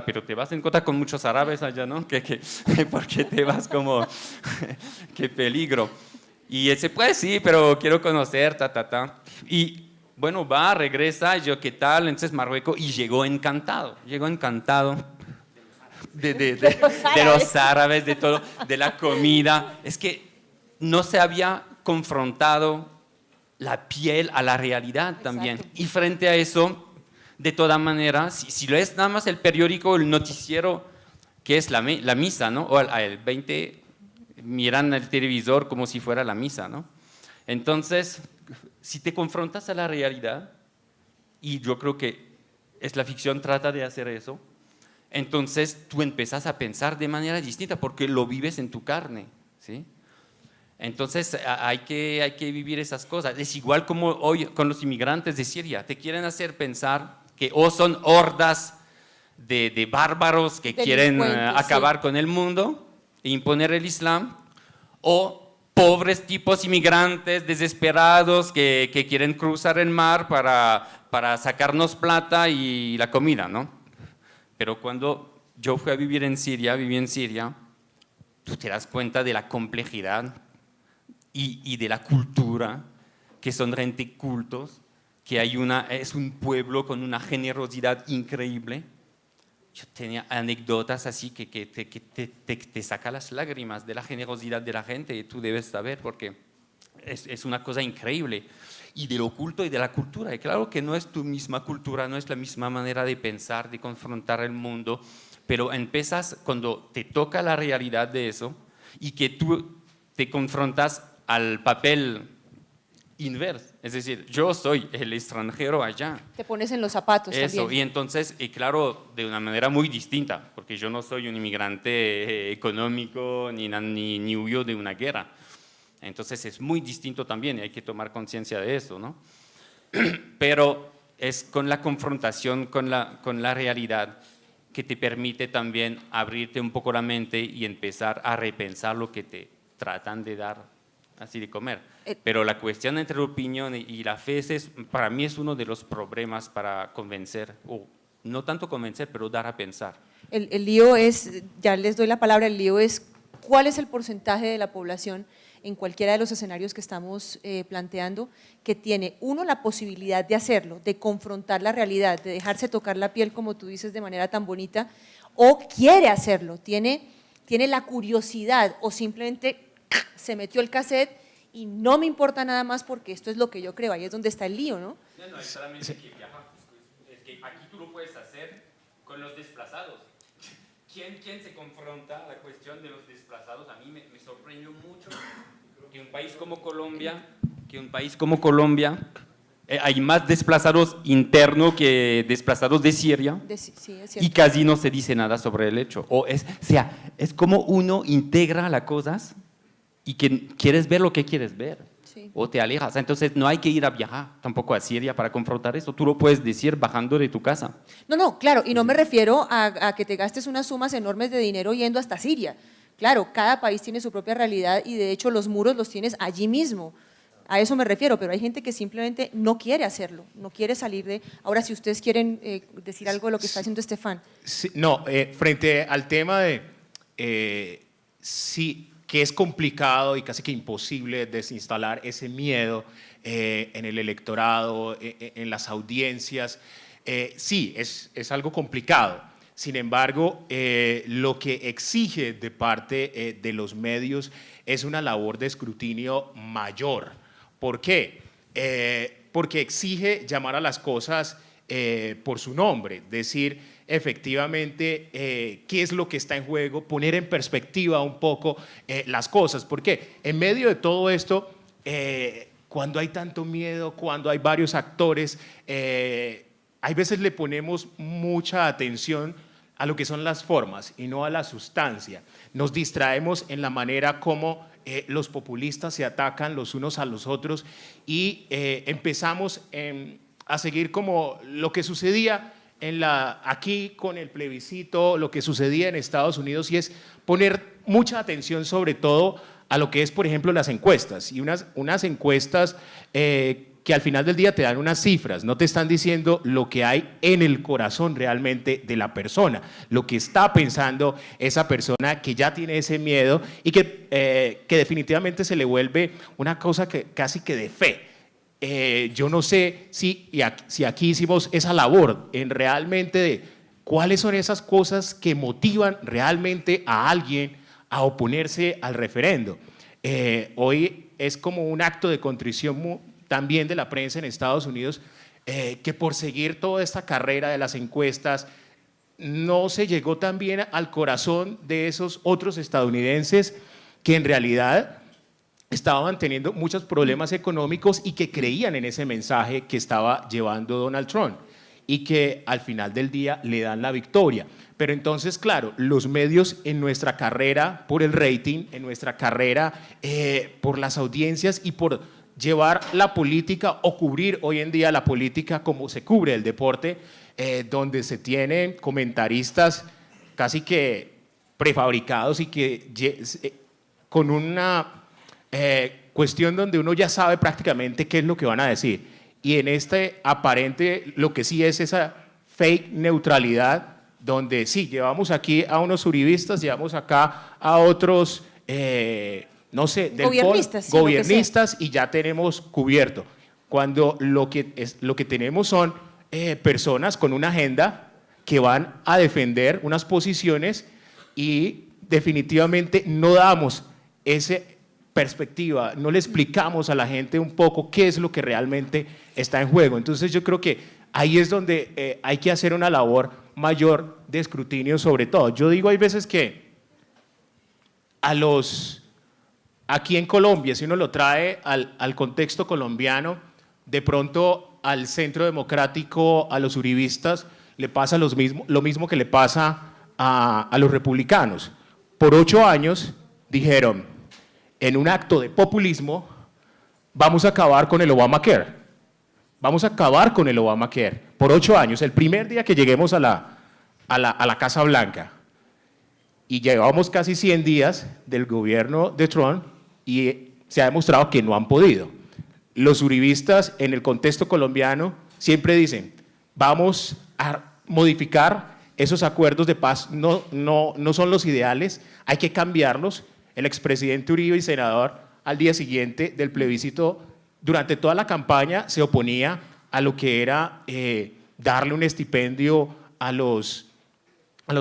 S4: pero te vas a encontrar con muchos árabes allá, ¿no? ¿Por qué te vas como? ¡Qué peligro! Y ese, pues sí, pero quiero conocer, Y bueno, regresa, yo, ¿qué tal? Entonces Marruecos, y llegó encantado de los árabes, de todo, de la comida. Es que no se había confrontado la piel a la realidad también. Y frente a eso, de toda manera, si lees nada más el periódico, el noticiero, que es la misa, ¿no? O el 20 miran el televisor como si fuera la misa, ¿no? Entonces, si te confrontas a la realidad, y yo creo que la ficción trata de hacer eso, entonces tú empiezas a pensar de manera distinta porque lo vives en tu carne, ¿sí? Entonces hay que vivir esas cosas. Es igual como hoy con los inmigrantes de Siria, te quieren hacer pensar que o son hordas de bárbaros que quieren acabar con el mundo e imponer el Islam, o pobres tipos inmigrantes desesperados que quieren cruzar el mar para sacarnos plata y la comida, ¿no? Pero cuando yo viví en Siria, tú te das cuenta de la complejidad y de la cultura, que son gente cultos, que es un pueblo con una generosidad increíble. Yo tenía anécdotas así que te saca las lágrimas de la generosidad de la gente, y tú debes saber porque es una cosa increíble. Y de lo culto y de la cultura. Y claro que no es tu misma cultura, no es la misma manera de pensar, de confrontar el mundo, pero empiezas cuando te toca la realidad de eso y que tú te confrontas al papel inverso, es decir, yo soy el extranjero allá.
S1: Te pones en los zapatos
S4: Eso,
S1: también.
S4: y entonces, claro, de una manera muy distinta, porque yo no soy un inmigrante económico ni huyo de una guerra. Entonces es muy distinto también y hay que tomar conciencia de eso, ¿no? Pero es con la confrontación con la realidad que te permite también abrirte un poco la mente y empezar a repensar lo que te tratan de dar así de comer. Pero la cuestión entre la opinión y la fe para mí es uno de los problemas para convencer, o no tanto convencer, pero dar a pensar.
S1: El lío es, ya les doy la palabra, el lío es cuál es el porcentaje de la población en cualquiera de los escenarios que estamos planteando, que tiene, uno, la posibilidad de hacerlo, de confrontar la realidad, de dejarse tocar la piel, como tú dices, de manera tan bonita, o quiere hacerlo, tiene la curiosidad, o simplemente se metió el cassette y no me importa nada más porque esto es lo que yo creo. Ahí es donde está el lío, ¿no?
S4: No, es solamente que viajar, es que aquí tú lo puedes hacer con los desplazados. ¿Quién se confronta a la cuestión de los desplazados? A mí me sorprendió mucho que un país como Colombia, hay más desplazados internos que desplazados de Siria,
S1: Sí, es cierto.
S4: y casi no se dice nada sobre el hecho. Es como uno integra las cosas y que quieres ver lo que quieres ver,
S1: Sí.
S4: o te alejas. Entonces no hay que ir a viajar tampoco a Siria para confrontar eso. Tú lo puedes decir bajando de tu casa.
S1: No, claro, y no me refiero a que te gastes unas sumas enormes de dinero yendo hasta Siria. Claro, cada país tiene su propia realidad y de hecho los muros los tienes allí mismo. A eso me refiero, pero hay gente que simplemente no quiere hacerlo, no quiere salir de… Ahora, si ustedes quieren decir algo de lo que está haciendo Estefan.
S3: Sí, no, frente al tema de sí, que es complicado y casi que imposible desinstalar ese miedo en el electorado, en las audiencias, sí, es algo complicado. Sin embargo, lo que exige de parte de los medios es una labor de escrutinio mayor. ¿Por qué? Porque exige llamar a las cosas por su nombre, decir efectivamente qué es lo que está en juego, poner en perspectiva un poco las cosas. Porque en medio de todo esto, cuando hay tanto miedo, cuando hay varios actores, hay veces le ponemos mucha atención a lo que son las formas y no a la sustancia. Nos distraemos en la manera como los populistas se atacan los unos a los otros y empezamos a seguir como lo que sucedía aquí con el plebiscito, lo que sucedía en Estados Unidos, y es poner mucha atención sobre todo a lo que es, por ejemplo, las encuestas, y unas encuestas que al final del día te dan unas cifras, no te están diciendo lo que hay en el corazón realmente de la persona, lo que está pensando esa persona que ya tiene ese miedo y que definitivamente se le vuelve una cosa que casi que de fe. Yo no sé si aquí hicimos esa labor en realmente de cuáles son esas cosas que motivan realmente a alguien a oponerse al referendo. Hoy es como un acto de contrición también de la prensa en Estados Unidos, que por seguir toda esta carrera de las encuestas no se llegó también al corazón de esos otros estadounidenses que en realidad estaban teniendo muchos problemas económicos y que creían en ese mensaje que estaba llevando Donald Trump y que al final del día le dan la victoria. Pero entonces, claro, los medios en nuestra carrera por el rating, en nuestra carrera por las audiencias y por llevar la política o cubrir hoy en día la política como se cubre el deporte, donde se tienen comentaristas casi que prefabricados y que con una cuestión donde uno ya sabe prácticamente qué es lo que van a decir. Y en este aparente lo que sí es esa fake neutralidad, donde sí, llevamos aquí a unos uribistas, llevamos acá a otros no sé, gobernistas y ya tenemos cubierto. Cuando lo que tenemos son personas con una agenda que van a defender unas posiciones y definitivamente no damos esa perspectiva, no le explicamos a la gente un poco qué es lo que realmente está en juego. Entonces yo creo que ahí es donde hay que hacer una labor mayor de escrutinio sobre todo. Yo digo, hay veces que aquí en Colombia, si uno lo trae al contexto colombiano, de pronto al Centro Democrático, a los uribistas, le pasa lo mismo que le pasa a los republicanos. Por 8 años dijeron, en un acto de populismo, vamos a acabar con el Obamacare. Vamos a acabar con el Obamacare. Por 8 años, el primer día que lleguemos a la Casa Blanca. Y llevamos casi 100 días del gobierno de Trump y se ha demostrado que no han podido. Los uribistas en el contexto colombiano siempre dicen, vamos a modificar esos acuerdos de paz, no son los ideales, hay que cambiarlos. El expresidente Uribe y senador al día siguiente del plebiscito, durante toda la campaña se oponía a lo que era darle un estipendio a los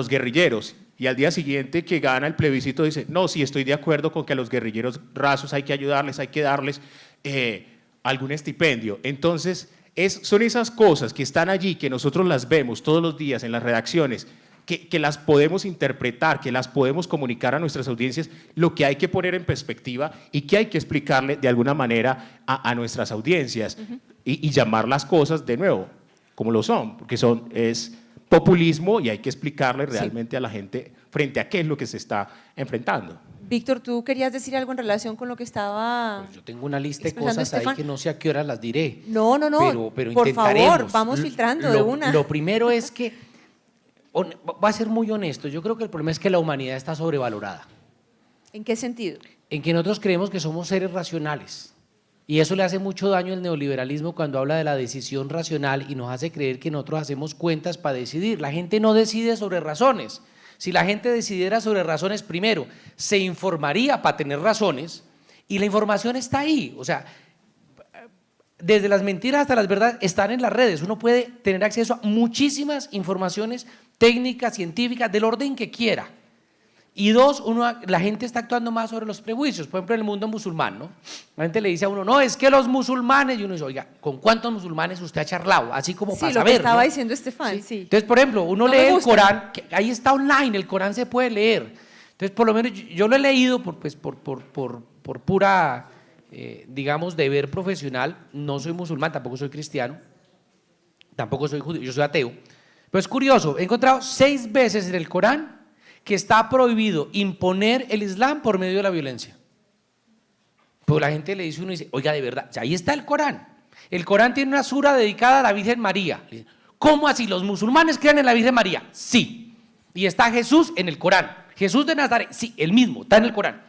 S3: guerrilleros. Y al día siguiente que gana el plebiscito dice, no, sí estoy de acuerdo con que a los guerrilleros rasos hay que ayudarles, hay que darles algún estipendio. Entonces, son esas cosas que están allí, que nosotros las vemos todos los días en las redacciones, que las podemos interpretar, que las podemos comunicar a nuestras audiencias, lo que hay que poner en perspectiva y que hay que explicarle de alguna manera a nuestras audiencias y llamar las cosas de nuevo como lo son, porque es populismo y hay que explicarle realmente a la gente frente a qué es lo que se está enfrentando.
S1: Víctor, ¿tú querías decir algo en relación con lo que estaba
S2: Pues yo tengo una lista de cosas ahí que no sé a qué hora las diré.
S1: No,
S2: pero
S1: por
S2: intentaremos.
S1: favor, vamos filtrando de una.
S2: Lo primero es que, va a ser muy honesto, yo creo que el problema es que la humanidad está sobrevalorada.
S1: ¿En qué sentido?
S2: En que nosotros creemos que somos seres racionales. Y eso le hace mucho daño al neoliberalismo cuando habla de la decisión racional y nos hace creer que nosotros hacemos cuentas para decidir. La gente no decide sobre razones. Si la gente decidiera sobre razones, primero, se informaría para tener razones y la información está ahí. O sea, desde las mentiras hasta las verdades están en las redes. Uno puede tener acceso a muchísimas informaciones técnica, científica, del orden que quiera. Y dos, la gente está actuando más sobre los prejuicios. Por ejemplo, en el mundo musulmán, ¿no? La gente le dice a uno, no, es que los musulmanes, y uno dice, oiga, ¿con cuántos musulmanes usted ha charlado? Así como
S1: Sí,
S2: para
S1: lo
S2: saber,
S1: que estaba
S2: ¿no?
S1: diciendo Estefan, sí.
S2: Entonces, por ejemplo, uno
S1: No me
S2: lee el
S1: gusta.
S2: Corán, que ahí está online, el Corán se puede leer. Entonces, por lo menos yo lo he leído por pura, digamos, deber profesional. No soy musulmán, tampoco soy cristiano, tampoco soy judío, yo soy ateo. Pero es curioso, he encontrado 6 veces en el Corán que está prohibido imponer el Islam por medio de la violencia. Pues la gente le dice a uno, dice, oiga, de verdad, ahí está el Corán. El Corán tiene una sura dedicada a la Virgen María. ¿Cómo así? ¿Los musulmanes creen en la Virgen María? Sí. Y está Jesús en el Corán. Jesús de Nazaret, sí, el mismo, está en el Corán.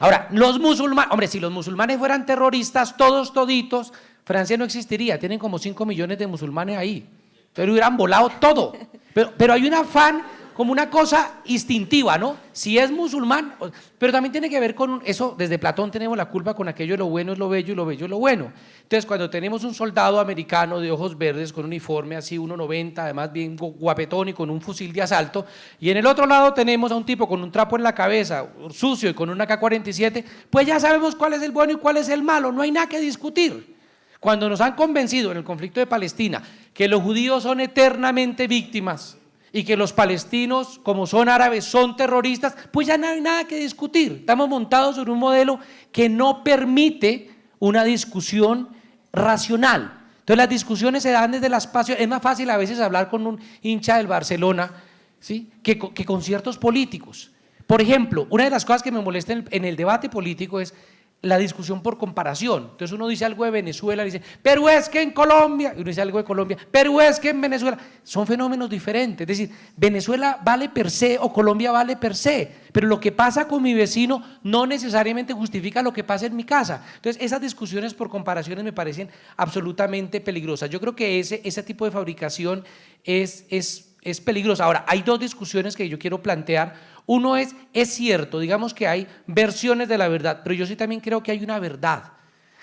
S2: Ahora, los musulmanes, hombre, si los musulmanes fueran terroristas, todos toditos, Francia no existiría, tienen como 5 millones de musulmanes ahí. Entonces hubieran volado todo. Pero hay un afán, como una cosa instintiva, ¿no? Si es musulmán, pero también tiene que ver con eso, desde Platón tenemos la culpa con aquello de lo bueno es lo bello y lo bello es lo bueno. Entonces, cuando tenemos un soldado americano de ojos verdes con un uniforme así 1.90, además bien guapetón y con un fusil de asalto, y en el otro lado tenemos a un tipo con un trapo en la cabeza, sucio y con una AK-47, pues ya sabemos cuál es el bueno y cuál es el malo, no hay nada que discutir. Cuando nos han convencido en el conflicto de Palestina que los judíos son eternamente víctimas y que los palestinos, como son árabes, son terroristas, pues ya no hay nada que discutir. Estamos montados sobre un modelo que no permite una discusión racional. Entonces las discusiones se dan desde las pasiones. Es más fácil a veces hablar con un hincha del Barcelona, ¿sí? que con ciertos políticos. Por ejemplo, una de las cosas que me molesta en el debate político es la discusión por comparación. Entonces uno dice algo de Venezuela, dice, pero es que en Colombia, y uno dice algo de Colombia, pero es que en Venezuela, son fenómenos diferentes. Es decir, Venezuela vale per se o Colombia vale per se, pero lo que pasa con mi vecino no necesariamente justifica lo que pasa en mi casa. Entonces esas discusiones por comparaciones me parecen absolutamente peligrosas. Yo creo que ese tipo de fabricación es peligrosa. Ahora, hay 2 discusiones que yo quiero plantear. Uno es cierto, digamos que hay versiones de la verdad, pero yo sí también creo que hay una verdad.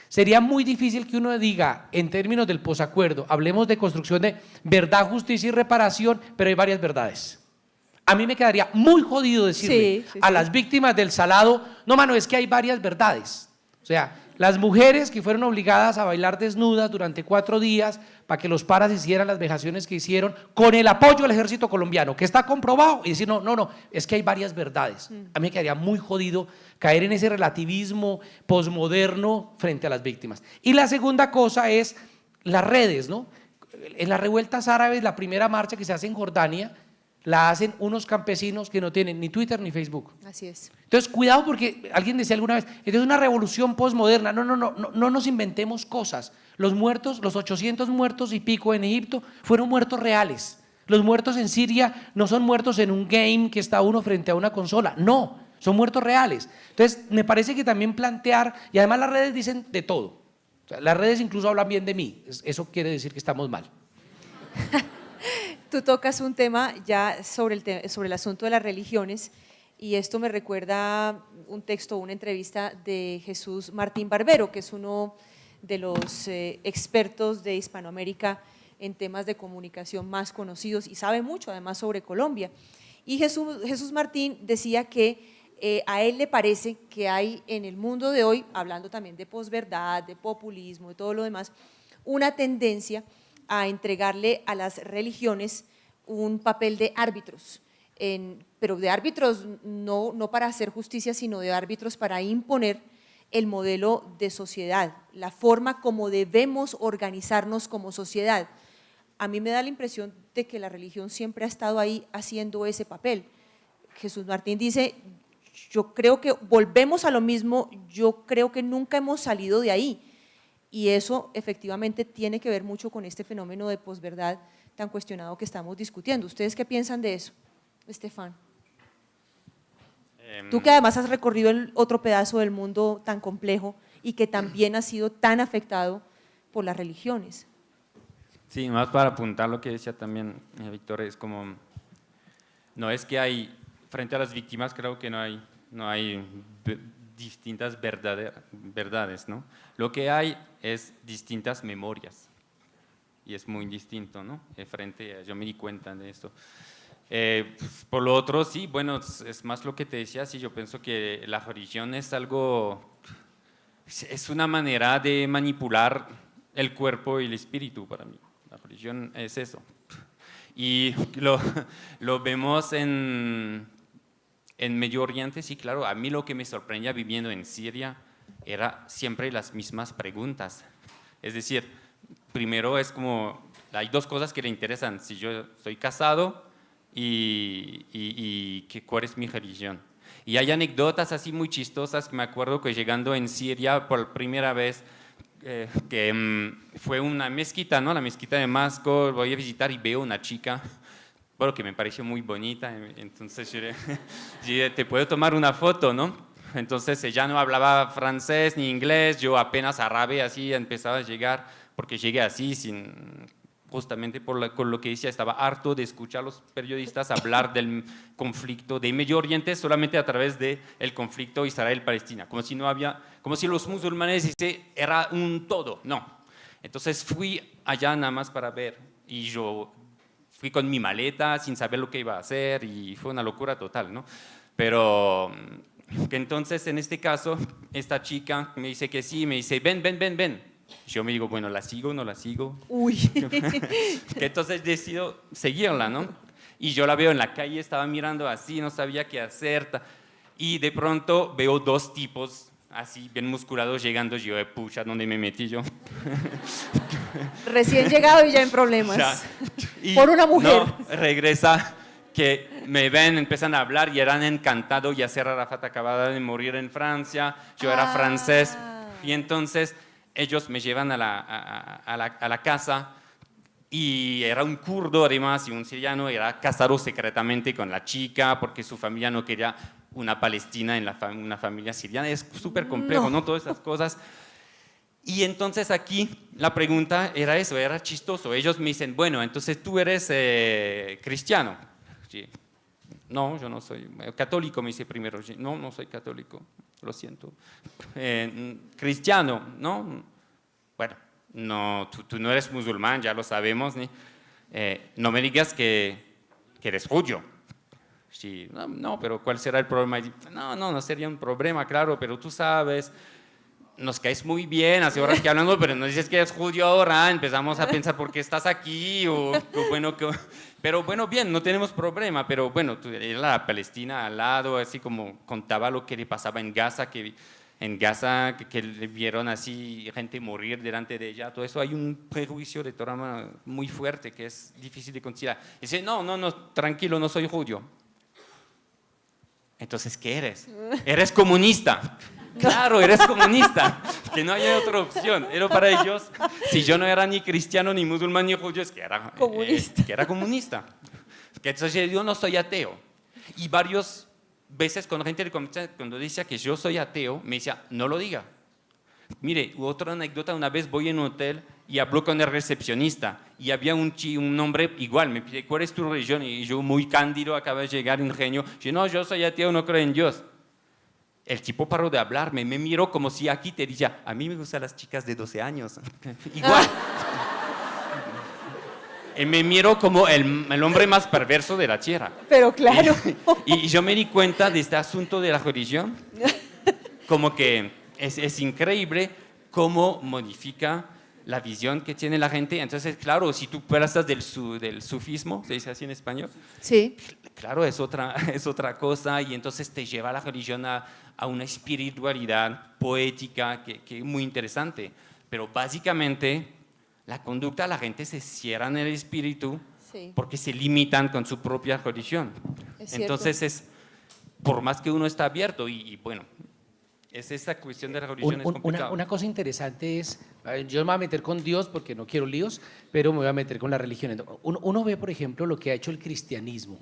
S2: Sería muy difícil que uno diga, en términos del posacuerdo, hablemos de construcción de verdad, justicia y reparación, pero hay varias verdades. A mí me quedaría muy jodido decirle a las víctimas del Salado, no, mano, es que hay varias verdades. O sea, las mujeres que fueron obligadas a bailar desnudas durante 4 días para que los paras hicieran las vejaciones que hicieron con el apoyo del ejército colombiano, que está comprobado, y decir, no, es que hay varias verdades. A mí me quedaría muy jodido caer en ese relativismo posmoderno frente a las víctimas. Y la segunda cosa es las redes, ¿no? En las revueltas árabes, la primera marcha que se hace en Jordania, la hacen unos campesinos que no tienen ni Twitter ni Facebook.
S1: Así es.
S2: Entonces, cuidado porque alguien decía alguna vez, esto es una revolución posmoderna. No nos inventemos cosas. Los muertos, los 800 muertos y pico en Egipto fueron muertos reales. Los muertos en Siria no son muertos en un game que está uno frente a una consola. No, son muertos reales. Entonces, me parece que también plantear, y además las redes dicen de todo. O sea, las redes incluso hablan bien de mí. Eso quiere decir que estamos mal.
S1: Tú tocas un tema ya sobre el asunto de las religiones y esto me recuerda un texto, una entrevista de Jesús Martín Barbero, que es uno de los expertos de Hispanoamérica en temas de comunicación más conocidos y sabe mucho además sobre Colombia. Y Jesús Martín decía que a él le parece que hay en el mundo de hoy, hablando también de posverdad, de populismo, de todo lo demás, una tendencia a entregarle a las religiones un papel de árbitros, pero de árbitros no para hacer justicia, sino de árbitros para imponer el modelo de sociedad, la forma como debemos organizarnos como sociedad. A mí me da la impresión de que la religión siempre ha estado ahí haciendo ese papel. Jesús Martín dice, yo creo que volvemos a lo mismo, yo creo que nunca hemos salido de ahí. Y eso efectivamente tiene que ver mucho con este fenómeno de posverdad tan cuestionado que estamos discutiendo. ¿Ustedes qué piensan de eso, Estefan? Tú que además has recorrido el otro pedazo del mundo tan complejo y que también ha sido tan afectado por las religiones.
S4: Sí, más para apuntar lo que decía también Víctor, es como, no es que hay, frente a las víctimas creo que no hay distintas verdades, ¿no? Lo que hay es distintas memorias. y es muy distinto, ¿no? Yo me di cuenta de esto. Por lo otro, sí, bueno, es más lo que te decía, sí, yo pienso que la religión es algo, es una manera de manipular el cuerpo y el espíritu para mí. La religión es eso. Y lo vemos en Medio Oriente, sí, claro, a mí lo que me sorprendía viviendo en Siria era siempre las mismas preguntas. Es decir, primero es como, hay dos cosas que le interesan, si yo soy casado y cuál es mi religión. Y hay anécdotas así muy chistosas, que me acuerdo que llegando en Siria por primera vez, fue una mezquita, ¿no? La mezquita de Damasco, voy a visitar y veo una chica, bueno, que me pareció muy bonita, entonces yo le dije, ¿te puedo tomar una foto, no? Entonces ella no hablaba francés ni inglés, yo apenas árabe, así empezaba a llegar, porque llegué así, justamente con lo que decía, estaba harto de escuchar a los periodistas hablar del conflicto de Medio Oriente solamente a través del conflicto Israel-Palestina, como si los musulmanes era un todo, no. Entonces fui allá nada más para ver, y yo fui con mi maleta sin saber lo que iba a hacer, y fue una locura total, ¿no? Pero que entonces en este caso, esta chica me dice que sí, me dice, ven. Yo me digo, bueno, ¿la sigo o no la sigo?
S1: Uy.
S4: Que entonces decido seguirla, ¿no? Y yo la veo en la calle, estaba mirando así, no sabía qué hacer. Y de pronto veo dos tipos así, bien musculados, llegando. Yo, pucha, ¿dónde me metí yo?
S1: Recién llegado y ya en problemas.
S4: Ya.
S1: Por una mujer.
S4: No, regresa, que me ven, empiezan a hablar y eran encantados. Yasser Arafat acababa de morir en Francia, yo era francés. Y entonces ellos me llevan a la casa, y era un kurdo además y un siriano, era casado secretamente con la chica porque su familia no quería una palestina en una familia siriana. Es súper complejo, ¿no? Todas esas cosas. Y entonces aquí la pregunta era eso, era chistoso. Ellos me dicen, bueno, entonces tú eres cristiano. Sí. No, yo no soy católico, me dice primero. No, no soy católico, lo siento. Cristiano, ¿no? Bueno, no, tú no eres musulmán, ya lo sabemos. No me digas que eres judío. Sí, no, pero ¿cuál será el problema? No sería un problema, claro, pero tú sabes, nos caes muy bien, hace horas que hablando, pero nos dices que eres judío ahora, empezamos a pensar por qué estás aquí, pero bueno, bien, no tenemos problema, pero bueno, era la Palestina al lado, así como contaba lo que le pasaba en Gaza, que le vieron así gente morir delante de ella, todo eso. Hay un prejuicio de Torah muy fuerte que es difícil de considerar. Dice, no, tranquilo, no soy judío. Entonces, ¿qué eres? Eres comunista. Claro, eres comunista, que no hay otra opción. Pero para ellos, si yo no era ni cristiano, ni musulmán, ni judío, es que era comunista. Que entonces yo no soy ateo. Y varias veces cuando gente cuando decía que yo soy ateo, me decía, no lo diga. Mire, otra anécdota, una vez voy en un hotel y hablo con el recepcionista y había un hombre igual, me pide, ¿cuál es tu religión? Y yo muy cándido, acaba de llegar, ingenio, yo soy ateo, no creo en Dios. El tipo paró de hablarme, me miró como si aquí te decía, a mí me gustan las chicas de 12 años. Igual. Me miró como el hombre más perverso de la tierra.
S1: Pero claro.
S4: Y yo me di cuenta de este asunto de la religión, como que es increíble cómo modifica la visión que tiene la gente. Entonces, claro, si tú pasas del sufismo, ¿se dice así en español?
S1: Sí.
S4: Claro, es otra cosa, y entonces te lleva la religión a una espiritualidad poética que es muy interesante. Pero básicamente la conducta de la gente se cierra en el espíritu, sí, porque se limitan con su propia religión. Entonces, por más que uno está abierto, y bueno, es esa cuestión de la religión es complicado.
S2: Una cosa interesante es, yo me voy a meter con Dios porque no quiero líos, pero me voy a meter con la religión. Uno ve, por ejemplo, lo que ha hecho el cristianismo.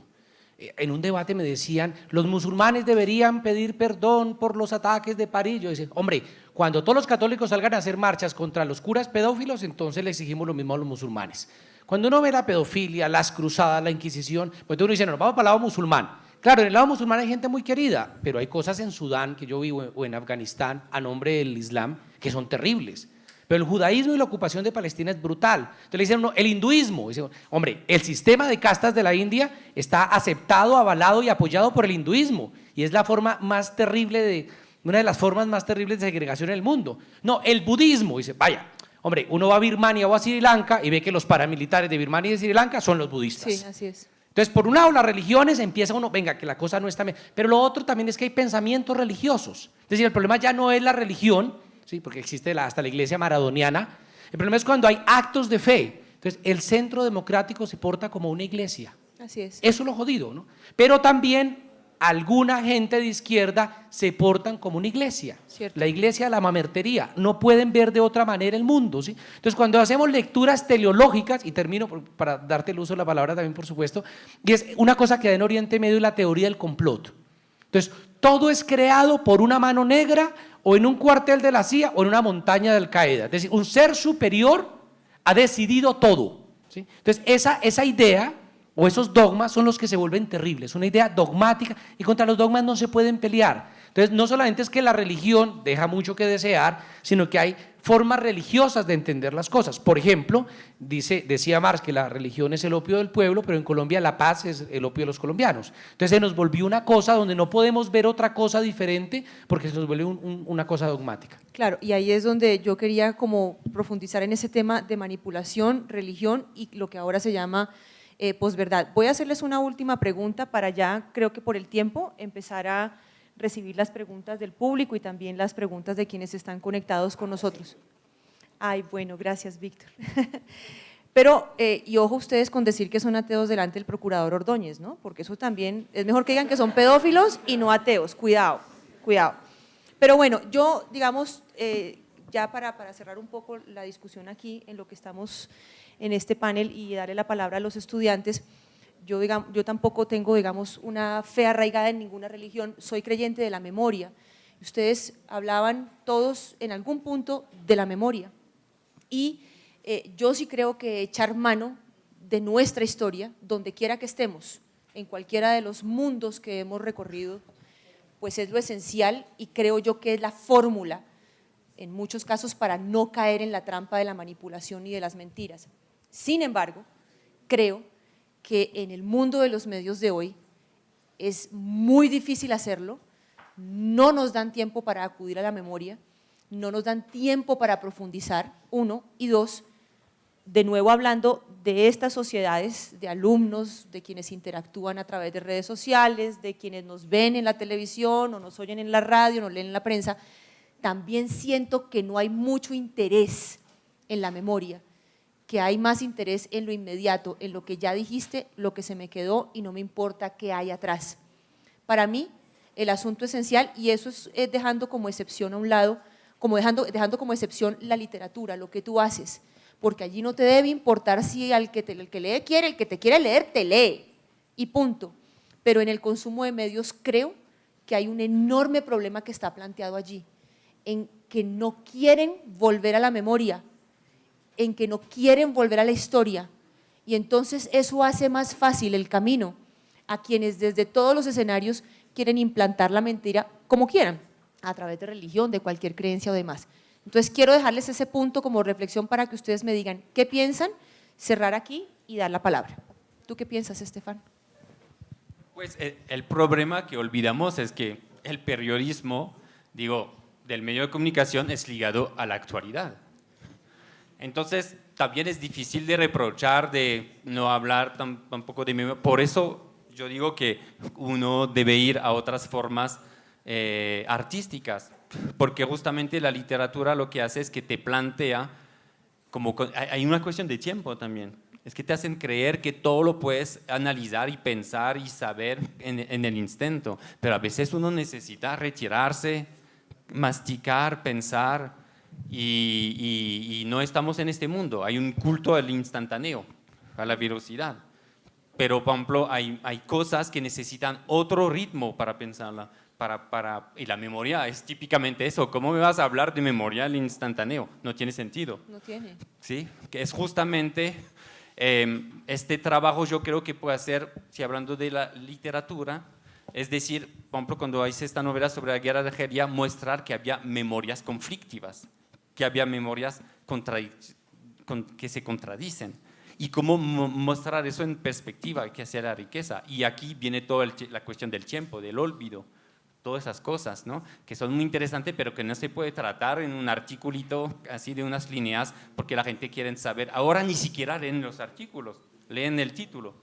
S2: En un debate me decían, los musulmanes deberían pedir perdón por los ataques de París. Yo decía, hombre, cuando todos los católicos salgan a hacer marchas contra los curas pedófilos, entonces le exigimos lo mismo a los musulmanes. Cuando uno ve la pedofilia, las cruzadas, la Inquisición, pues uno dice, no, vamos para el lado musulmán. Claro, en el lado musulmán hay gente muy querida, pero hay cosas en Sudán, que yo vivo, o en Afganistán, a nombre del Islam, que son terribles. Pero el judaísmo y la ocupación de Palestina es brutal. Entonces le dicen uno, el hinduismo. Dicen, hombre, el sistema de castas de la India está aceptado, avalado y apoyado por el hinduismo. Y es la forma más terrible una de las formas más terribles de segregación en el mundo. No, el budismo. Dice, vaya, hombre, uno va a Birmania o a Sri Lanka y ve que los paramilitares de Birmania y de Sri Lanka son los budistas.
S1: Sí, así es.
S2: Entonces, por un lado, las religiones empieza uno, venga, que la cosa no está bien. Pero lo otro también es que hay pensamientos religiosos. Es decir, el problema ya no es la religión, ¿sí? Porque existe hasta la iglesia maradoniana. El problema es cuando hay actos de fe. Entonces, el centro democrático se porta como una iglesia.
S1: Así es.
S2: Eso es lo jodido, ¿no? Pero también alguna gente de izquierda se portan como una iglesia.
S1: Cierto.
S2: La iglesia de la mamertería. No pueden ver de otra manera el mundo, ¿sí? Entonces, cuando hacemos lecturas teleológicas, y termino para darte el uso de la palabra también, por supuesto, y es una cosa que da en Oriente Medio, la teoría del complot. Entonces, todo es creado por una mano negra o en un cuartel de la CIA o en una montaña de Al-Qaeda. Es decir, un ser superior ha decidido todo, ¿sí? Entonces, esa idea o esos dogmas son los que se vuelven terribles, una idea dogmática, y contra los dogmas no se pueden pelear. Entonces, no solamente es que la religión deja mucho que desear, sino que hay formas religiosas de entender las cosas. Por ejemplo, decía Marx que la religión es el opio del pueblo, pero en Colombia la paz es el opio de los colombianos. Entonces se nos volvió una cosa donde no podemos ver otra cosa diferente porque se nos vuelve una cosa dogmática.
S1: Claro, y ahí es donde yo quería como profundizar en ese tema de manipulación, religión y lo que ahora se llama posverdad. Voy a hacerles una última pregunta para ya, creo que por el tiempo, empezar a recibir las preguntas del público y también las preguntas de quienes están conectados con nosotros. Ay, bueno, gracias, Víctor. Pero, y ojo ustedes con decir que son ateos delante del procurador Ordóñez, ¿no? Porque eso también, es mejor que digan que son pedófilos y no ateos, cuidado, cuidado. Pero bueno, yo, digamos, ya para cerrar un poco la discusión aquí en lo que estamos en este panel y darle la palabra a los estudiantes, yo tampoco tengo, digamos, una fe arraigada en ninguna religión, soy creyente de la memoria. Ustedes hablaban todos en algún punto de la memoria y yo sí creo que echar mano de nuestra historia, donde quiera que estemos, en cualquiera de los mundos que hemos recorrido, pues es lo esencial y creo yo que es la fórmula, en muchos casos, para no caer en la trampa de la manipulación y de las mentiras. Sin embargo, creo que en el mundo de los medios de hoy es muy difícil hacerlo, no nos dan tiempo para acudir a la memoria, no nos dan tiempo para profundizar, uno, y dos, de nuevo hablando de estas sociedades, de alumnos, de quienes interactúan a través de redes sociales, de quienes nos ven en la televisión o nos oyen en la radio, nos leen en la prensa, también siento que no hay mucho interés en la memoria, que hay más interés en lo inmediato, en lo que ya dijiste, lo que se me quedó y no me importa qué hay atrás. Para mí, el asunto esencial, y eso es dejando como excepción a un lado, dejando como excepción la literatura, lo que tú haces, porque allí no te debe importar si el que lee quiere, el que te quiere leer te lee, y punto. Pero en el consumo de medios creo que hay un enorme problema que está planteado allí, en que no quieren volver a la memoria, en que no quieren volver a la historia, y entonces eso hace más fácil el camino a quienes desde todos los escenarios quieren implantar la mentira como quieran, a través de religión, de cualquier creencia o demás. Entonces quiero dejarles ese punto como reflexión para que ustedes me digan qué piensan, cerrar aquí y dar la palabra. ¿Tú qué piensas, Estefan?
S4: Pues el problema que olvidamos es que el periodismo, del medio de comunicación es ligado a la actualidad. Entonces, también es difícil de reprochar, de no hablar tampoco de memoria. Por eso yo digo que uno debe ir a otras formas artísticas, porque justamente la literatura lo que hace es que te plantea, hay una cuestión de tiempo también, es que te hacen creer que todo lo puedes analizar y pensar y saber en el instante, pero a veces uno necesita retirarse, masticar, pensar, y no estamos en este mundo. Hay un culto al instantáneo, a la velocidad, pero por ejemplo hay cosas que necesitan otro ritmo para pensarla, y la memoria es típicamente eso. ¿Cómo me vas a hablar de memoria al instantáneo? No tiene sentido.
S1: No tiene.
S4: Sí, que es justamente este trabajo yo creo que puede hacer, si hablando de la literatura, es decir, por ejemplo, cuando hice esta novela sobre la guerra de Argelia, mostrar que había memorias conflictivas, que había memorias que se contradicen. Y cómo mostrar eso en perspectiva, que hacia la riqueza. Y aquí viene toda la cuestión del tiempo, del olvido, todas esas cosas, ¿no? Que son muy interesantes, pero que no se puede tratar en un articulito así de unas líneas, porque la gente quiere saber. Ahora ni siquiera leen los artículos, leen el título.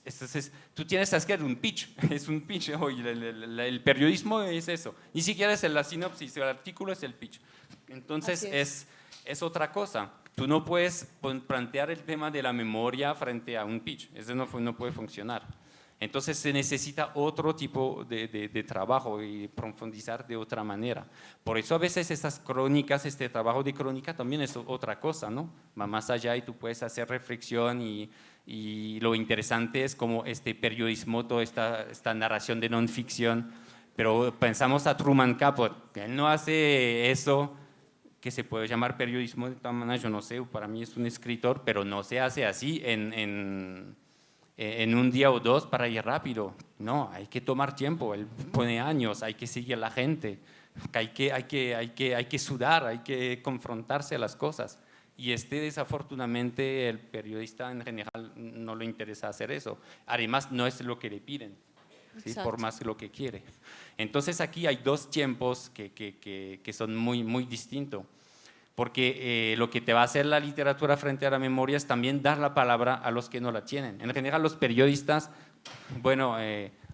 S4: Entonces, tú tienes que hacer un pitch, es un pitch, hoy el periodismo es eso, ni siquiera es la sinopsis, el artículo es el pitch. Entonces es otra cosa. Tú no puedes plantear el tema de la memoria frente a un pitch, eso no puede funcionar. Entonces se necesita otro tipo de trabajo y profundizar de otra manera. Por eso a veces esas crónicas, este trabajo de crónica también es otra cosa, ¿no? Va más allá y tú puedes hacer reflexión y lo interesante es como este periodismo, toda esta narración de non-ficción. Pero pensamos a Truman Capote, que él no hace eso que se puede llamar periodismo de todas maneras, yo no sé, para mí es un escritor, pero no se hace así en un día o dos para ir rápido. No, hay que tomar tiempo, él pone años, hay que seguir a la gente, hay que sudar, hay que confrontarse a las cosas. Y desafortunadamente, el periodista en general no le interesa hacer eso. Además, no es lo que le piden, ¿sí? Por más lo que quiere. Entonces, aquí hay dos tiempos que son muy, muy distintos. Porque lo que te va a hacer la literatura frente a la memoria es también dar la palabra a los que no la tienen. En general, los periodistas, bueno,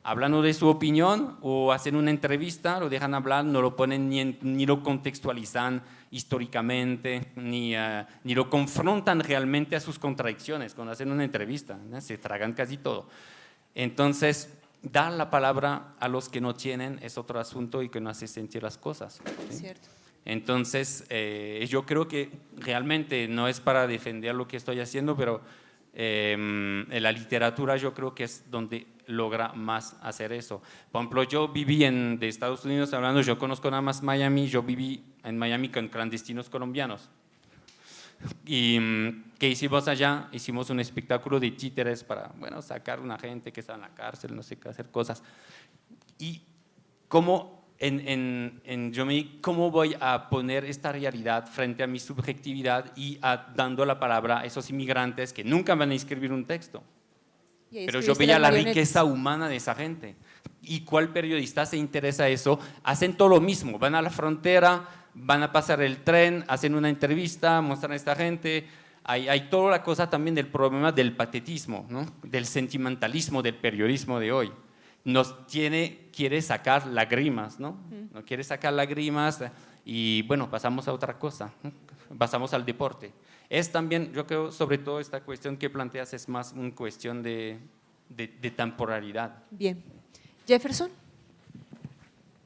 S4: hablan de su opinión o hacen una entrevista, lo dejan hablar, no lo ponen ni lo contextualizan históricamente, ni lo confrontan realmente a sus contradicciones cuando hacen una entrevista, ¿no? Se tragan casi todo. Entonces, dar la palabra a los que no tienen es otro asunto y que no hace sentir las cosas, ¿sí?
S1: Cierto.
S4: Entonces, yo creo que realmente no es para defender lo que estoy haciendo, pero en la literatura yo creo que es donde logra más hacer eso. Por ejemplo, yo viví de Estados Unidos hablando, yo conozco nada más Miami, yo viví en Miami con clandestinos colombianos. ¿Y qué hicimos allá? Hicimos un espectáculo de títeres para, bueno, sacar a una gente que está en la cárcel, no sé qué, hacer cosas. Y cómo ¿cómo voy a poner esta realidad frente a mi subjetividad y dando la palabra a esos inmigrantes que nunca van a escribir un texto? Pero yo veía la riqueza humana de esa gente. ¿Y cuál periodista se interesa eso? Hacen todo lo mismo, van a la frontera, van a pasar el tren, hacen una entrevista, muestran a esta gente. Hay toda la cosa también del problema del patetismo, ¿no? Del sentimentalismo del periodismo de hoy. Quiere sacar lágrimas, ¿no? No quiere sacar lágrimas y bueno, pasamos a otra cosa, ¿no? Pasamos al deporte. Es también, yo creo, sobre todo esta cuestión que planteas es más una cuestión de temporalidad.
S1: Bien. Jefferson.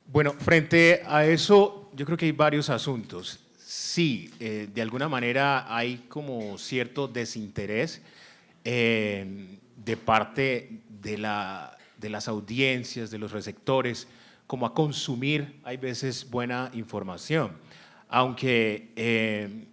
S3: Bueno, frente a eso, yo creo que hay varios asuntos. Sí, de alguna manera hay como cierto desinterés de parte de las audiencias, de los receptores, como a consumir, hay veces, buena información. Aunque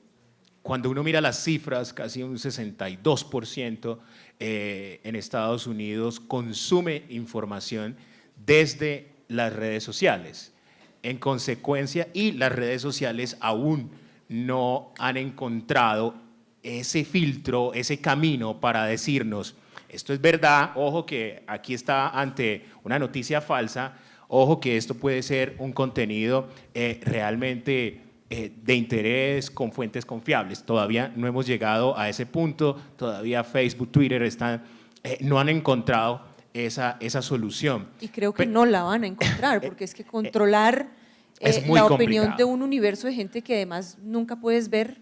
S3: cuando uno mira las cifras, casi un 62% en Estados Unidos consume información desde las redes sociales. En consecuencia, y las redes sociales aún no han encontrado ese filtro, ese camino para decirnos, esto es verdad, ojo que aquí está ante una noticia falsa, ojo que esto puede ser un contenido realmente de interés con fuentes confiables. Todavía no hemos llegado a ese punto, todavía Facebook, Twitter no han encontrado esa solución.
S1: Y creo que no la van a encontrar, porque es que controlar
S3: muy
S1: la opinión
S3: complicado.
S1: de un universo de gente que además nunca puedes ver,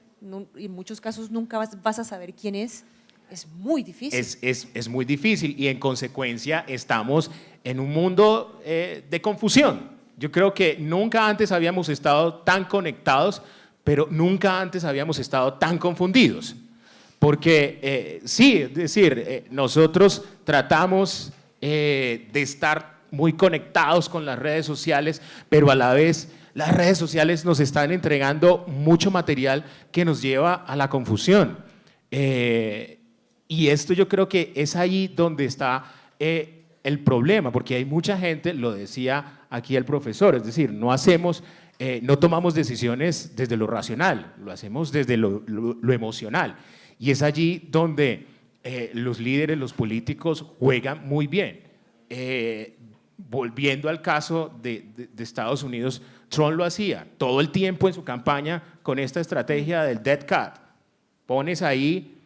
S1: y en muchos casos nunca vas a saber quién es muy difícil.
S3: Es muy difícil y en consecuencia estamos en un mundo de confusión. Yo creo que nunca antes habíamos estado tan conectados, pero nunca antes habíamos estado tan confundidos. Porque sí, es decir, nosotros tratamos de estar muy conectados con las redes sociales, pero a la vez las redes sociales nos están entregando mucho material que nos lleva a la confusión. Y esto yo creo que es ahí donde está el problema, porque hay mucha gente, lo decía aquí el profesor, es decir, no hacemos no tomamos decisiones desde lo racional, lo hacemos desde lo emocional. Y es allí donde los líderes, los políticos juegan muy bien. Volviendo al caso de Estados Unidos, Trump lo hacía todo el tiempo en su campaña con esta estrategia del dead cat. Pones ahí,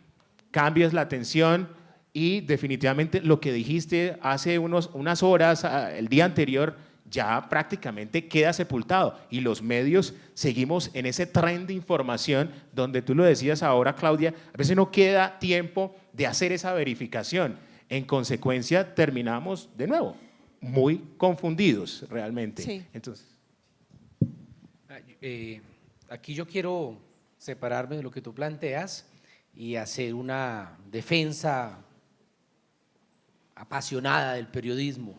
S3: cambias la atención y definitivamente lo que dijiste hace unas horas, el día anterior, ya prácticamente queda sepultado y los medios seguimos en ese tren de información donde tú lo decías ahora, Claudia, a veces no queda tiempo de hacer esa verificación. En consecuencia, terminamos de nuevo muy confundidos realmente.
S1: Sí.
S3: Entonces,
S2: aquí yo quiero separarme de lo que tú planteas y hacer una defensa apasionada del periodismo.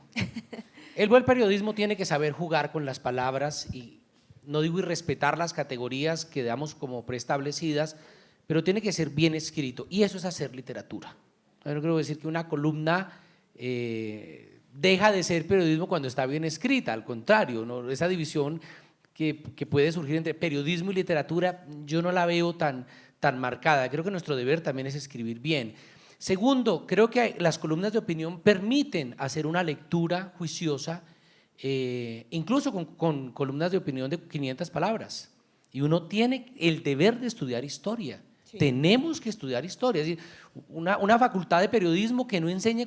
S2: El buen periodismo tiene que saber jugar con las palabras y no digo irrespetar las categorías que damos como preestablecidas, pero tiene que ser bien escrito y eso es hacer literatura. Yo no quiero decir que una columna deja de ser periodismo cuando está bien escrita, al contrario, ¿no? Esa división que puede surgir entre periodismo y literatura yo no la veo tan marcada. Creo que nuestro deber también es escribir bien. Segundo, creo que las columnas de opinión permiten hacer una lectura juiciosa, incluso con columnas de opinión de 500 palabras. Y uno tiene el deber de estudiar historia. Sí. Tenemos que estudiar historia. Es decir, una facultad de periodismo que no enseñe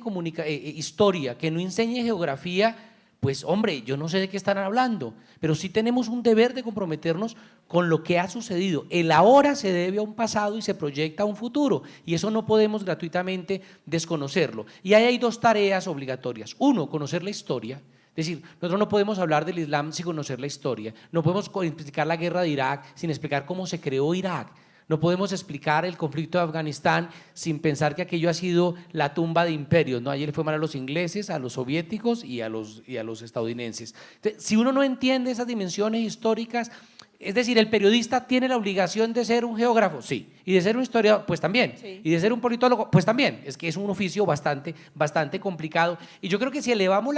S2: historia, que no enseñe geografía, pues hombre, yo no sé de qué están hablando, pero sí tenemos un deber de comprometernos con lo que ha sucedido. El ahora se debe a un pasado y se proyecta a un futuro, y eso no podemos gratuitamente desconocerlo. Y ahí hay dos tareas obligatorias. Uno, conocer la historia. Es decir, nosotros no podemos hablar del Islam sin conocer la historia. No podemos explicar la guerra de Irak sin explicar cómo se creó Irak. No podemos explicar el conflicto de Afganistán sin pensar que aquello ha sido la tumba de imperios, ¿no? Ayer fue mal a los ingleses, a los soviéticos y a los estadounidenses. Entonces, si uno no entiende esas dimensiones históricas, es decir, el periodista tiene la obligación de ser un geógrafo, sí, y de ser un historiador, pues también, sí. Y de ser un politólogo, pues también, es que es un oficio bastante complicado, y yo creo que si elevamos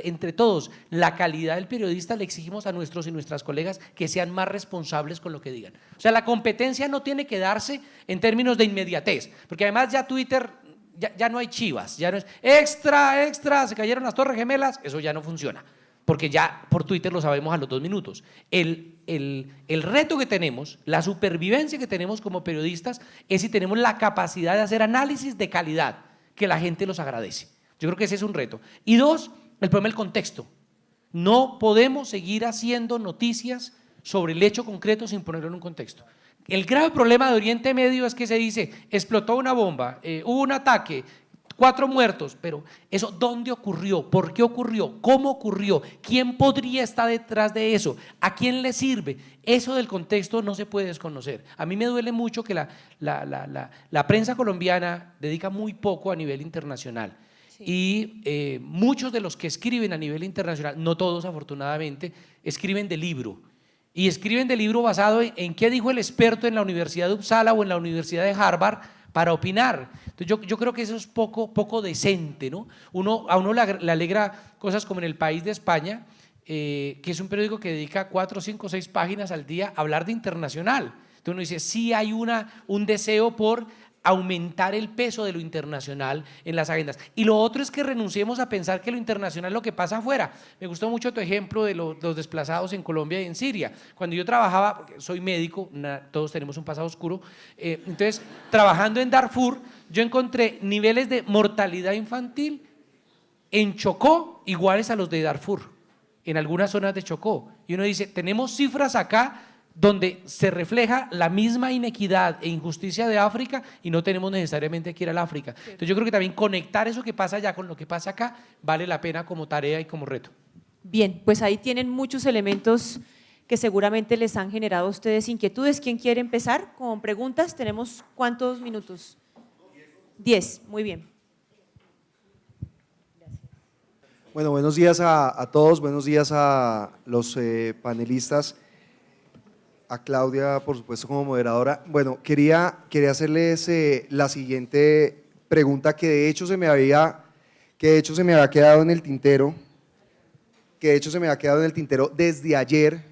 S2: entre todos la calidad del periodista, le exigimos a nuestros y nuestras colegas que sean más responsables con lo que digan. O sea, la competencia no tiene que darse en términos de inmediatez, porque además ya Twitter, ya no hay chivas, ya no es extra, se cayeron las Torres Gemelas, eso ya no funciona. Porque ya por Twitter lo sabemos a los 2 minutos. El reto que tenemos, la supervivencia que tenemos como periodistas es si tenemos la capacidad de hacer análisis de calidad, que la gente los agradece. Yo creo que ese es un reto. Y 2, el problema del contexto. No podemos seguir haciendo noticias sobre el hecho concreto sin ponerlo en un contexto. El grave problema de Oriente Medio es que se dice, explotó una bomba, hubo un ataque, 4 muertos, pero eso, ¿dónde ocurrió? ¿Por qué ocurrió? ¿Cómo ocurrió? ¿Quién podría estar detrás de eso? ¿A quién le sirve? Eso del contexto no se puede desconocer. A mí me duele mucho que la prensa colombiana dedica muy poco a nivel internacional. Sí. Y muchos de los que escriben a nivel internacional, no todos afortunadamente, escriben de libro. Y escriben de libro basado en qué dijo el experto en la Universidad de Uppsala o en la Universidad de Harvard para opinar. Entonces yo creo que eso es poco decente, ¿no? A uno le alegra cosas como en El País de España, que es un periódico que dedica 4, 5, 6 páginas al día a hablar de internacional. Entonces uno dice, sí hay un deseo por aumentar el peso de lo internacional en las agendas. Y lo otro es que renunciemos a pensar que lo internacional es lo que pasa afuera. Me gustó mucho tu ejemplo de los desplazados en Colombia y en Siria. Cuando yo trabajaba, porque soy médico, todos tenemos un pasado oscuro, entonces trabajando en Darfur, yo encontré niveles de mortalidad infantil en Chocó iguales a los de Darfur, en algunas zonas de Chocó. Y uno dice, tenemos cifras acá donde se refleja la misma inequidad e injusticia de África y no tenemos necesariamente que ir al África. Entonces yo creo que también conectar eso que pasa allá con lo que pasa acá vale la pena como tarea y como reto.
S1: Bien, pues ahí tienen muchos elementos que seguramente les han generado a ustedes inquietudes. ¿Quién quiere empezar con preguntas? ¿Tenemos cuántos minutos? 10, muy bien.
S5: Bueno, buenos días a todos, buenos días a los panelistas. A Claudia, por supuesto, como moderadora. Bueno, quería hacerles la siguiente pregunta que de hecho se me había quedado en el tintero, desde ayer.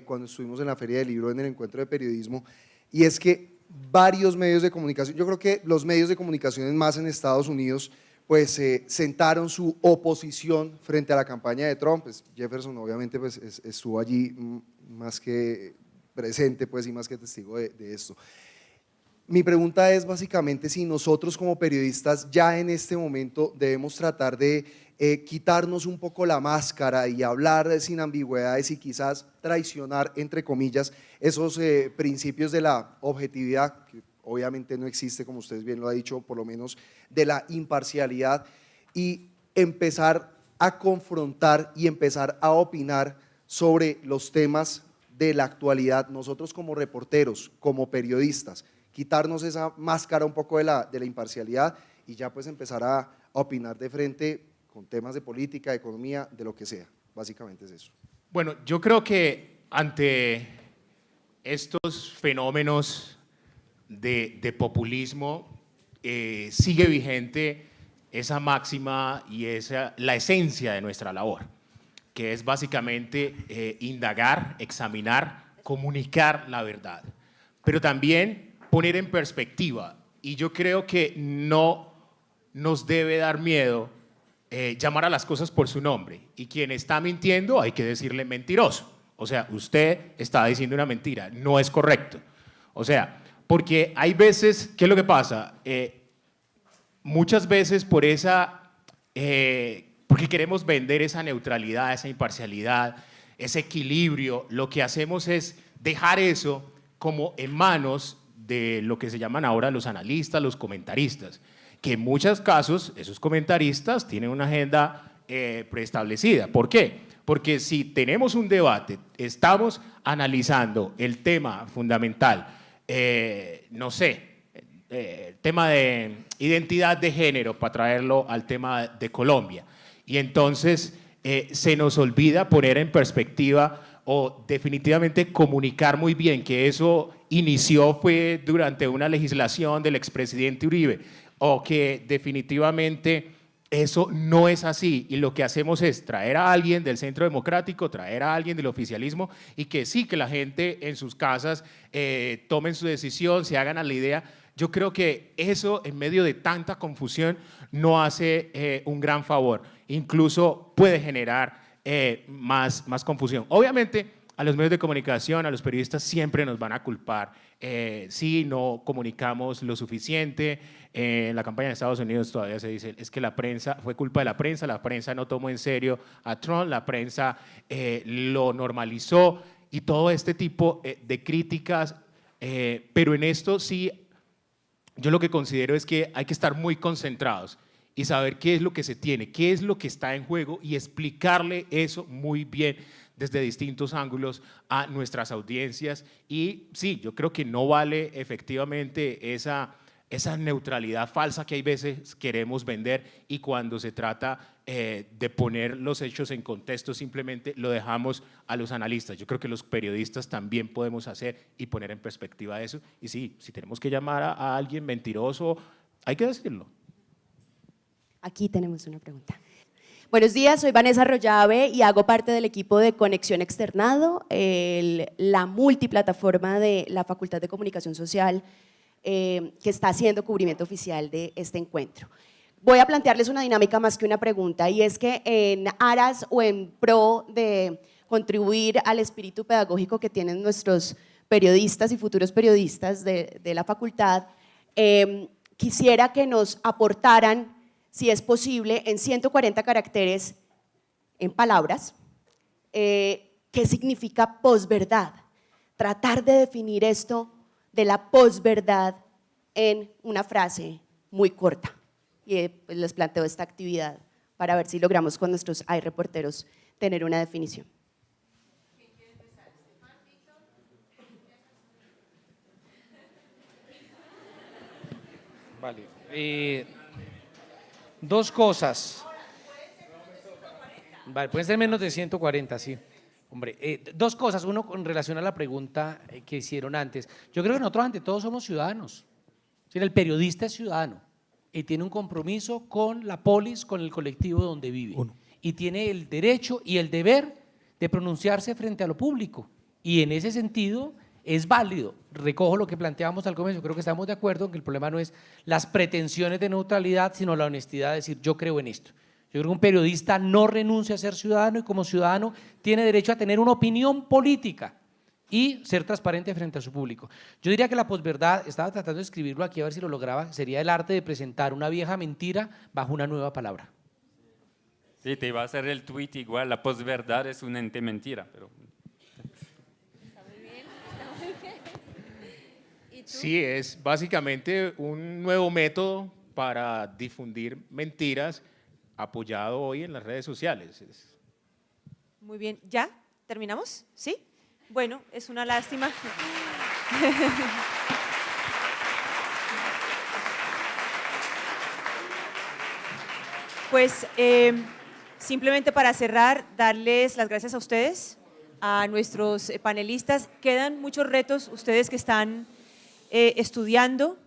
S5: cuando estuvimos en la Feria del Libro, en el encuentro de periodismo, y es que varios medios de comunicación, yo creo que los medios de comunicación más en Estados Unidos, pues sentaron su oposición frente a la campaña de Trump. Pues Jefferson obviamente pues, estuvo allí más que presente pues, y más que testigo de esto. Mi pregunta es básicamente si nosotros como periodistas ya en este momento debemos tratar de quitarnos un poco la máscara y hablar sin ambigüedades y quizás traicionar, entre comillas, esos principios de la objetividad, que obviamente no existe, como ustedes bien lo ha dicho, por lo menos de la imparcialidad, y empezar a confrontar y empezar a opinar sobre los temas de la actualidad, nosotros como reporteros, como periodistas, quitarnos esa máscara un poco de la imparcialidad y ya pues empezar a opinar de frente con temas de política, de economía, de lo que sea. Básicamente es eso.
S3: Bueno, yo creo que ante estos fenómenos de populismo sigue vigente esa máxima y la esencia de nuestra labor, que es básicamente indagar, examinar, comunicar la verdad, pero también poner en perspectiva. Y yo creo que no nos debe dar miedo llamar a las cosas por su nombre, y quien está mintiendo hay que decirle mentiroso. O sea, usted está diciendo una mentira, no es correcto. O sea, porque hay veces, ¿qué es lo que pasa? Muchas veces porque queremos vender esa neutralidad, esa imparcialidad, ese equilibrio, lo que hacemos es dejar eso como en manos de lo que se llaman ahora los analistas, los comentaristas, que en muchos casos esos comentaristas tienen una agenda preestablecida. ¿Por qué? Porque si tenemos un debate, estamos analizando el tema fundamental, no sé, el tema de identidad de género, para traerlo al tema de Colombia, y entonces se nos olvida poner en perspectiva o definitivamente comunicar muy bien que eso fue durante una legislación del expresidente Uribe, o que definitivamente eso no es así, y lo que hacemos es traer a alguien del Centro Democrático, traer a alguien del oficialismo, y que sí, que la gente en sus casas tomen su decisión, se hagan a la idea. Yo creo que eso, en medio de tanta confusión, no hace un gran favor, incluso puede generar más confusión. Obviamente, a los medios de comunicación, a los periodistas siempre nos van a culpar si no comunicamos lo suficiente. En la campaña de Estados Unidos todavía se dice, es que la prensa, fue culpa de la prensa no tomó en serio a Trump, la prensa lo normalizó, y todo este tipo de críticas, pero en esto sí, yo lo que considero es que hay que estar muy concentrados y saber qué es lo que se tiene, qué es lo que está en juego, y explicarle eso muy bien desde distintos ángulos a nuestras audiencias. Y sí, yo creo que no vale efectivamente esa neutralidad falsa que hay veces queremos vender, y cuando se trata de poner los hechos en contexto simplemente lo dejamos a los analistas. Yo creo que los periodistas también podemos hacer y poner en perspectiva eso, y sí, si tenemos que llamar a alguien mentiroso, hay que decirlo.
S6: Aquí tenemos una pregunta. Buenos días, soy Vanessa Rollave y hago parte del equipo de Conexión Externado, la multiplataforma de la Facultad de Comunicación Social que está haciendo cubrimiento oficial de este encuentro. Voy a plantearles una dinámica más que una pregunta, y es que en aras o en pro de contribuir al espíritu pedagógico que tienen nuestros periodistas y futuros periodistas de la facultad, quisiera que nos aportaran, si es posible, en 140 caracteres, en palabras, qué significa posverdad. Tratar de definir esto de la posverdad en una frase muy corta. Y pues les planteo esta actividad para ver si logramos con nuestros reporteros tener una definición.
S1: ¿Quién quiere empezar? ¿Estefan, Víctor?
S2: Vale. Dos cosas. Vale, pueden ser menos de 140, sí. Hombre, dos cosas. Uno, con relación a la pregunta que hicieron antes. Yo creo que nosotros ante todo somos ciudadanos. Es decir, el periodista es ciudadano y tiene un compromiso con la polis, con el colectivo donde vive. Y tiene el derecho y el deber de pronunciarse frente a lo público. Y en ese sentido es válido. Recojo lo que planteábamos al comienzo, creo que estamos de acuerdo en que el problema no es las pretensiones de neutralidad, sino la honestidad de decir yo creo en esto. Yo creo que un periodista no renuncia a ser ciudadano y como ciudadano tiene derecho a tener una opinión política y ser transparente frente a su público. Yo diría que la posverdad, estaba tratando de escribirlo aquí a ver si lo lograba, sería el arte de presentar una vieja mentira bajo una nueva palabra.
S4: Sí, te iba a hacer el tweet igual, la posverdad es un ente mentira, pero…
S3: Sí, es básicamente un nuevo método para difundir mentiras apoyado hoy en las redes sociales.
S1: Muy bien, ¿ya? ¿Terminamos? ¿Sí? Bueno, es una lástima. Pues simplemente para cerrar, darles las gracias a ustedes, a nuestros panelistas. Quedan muchos retos, ustedes que están estudiando,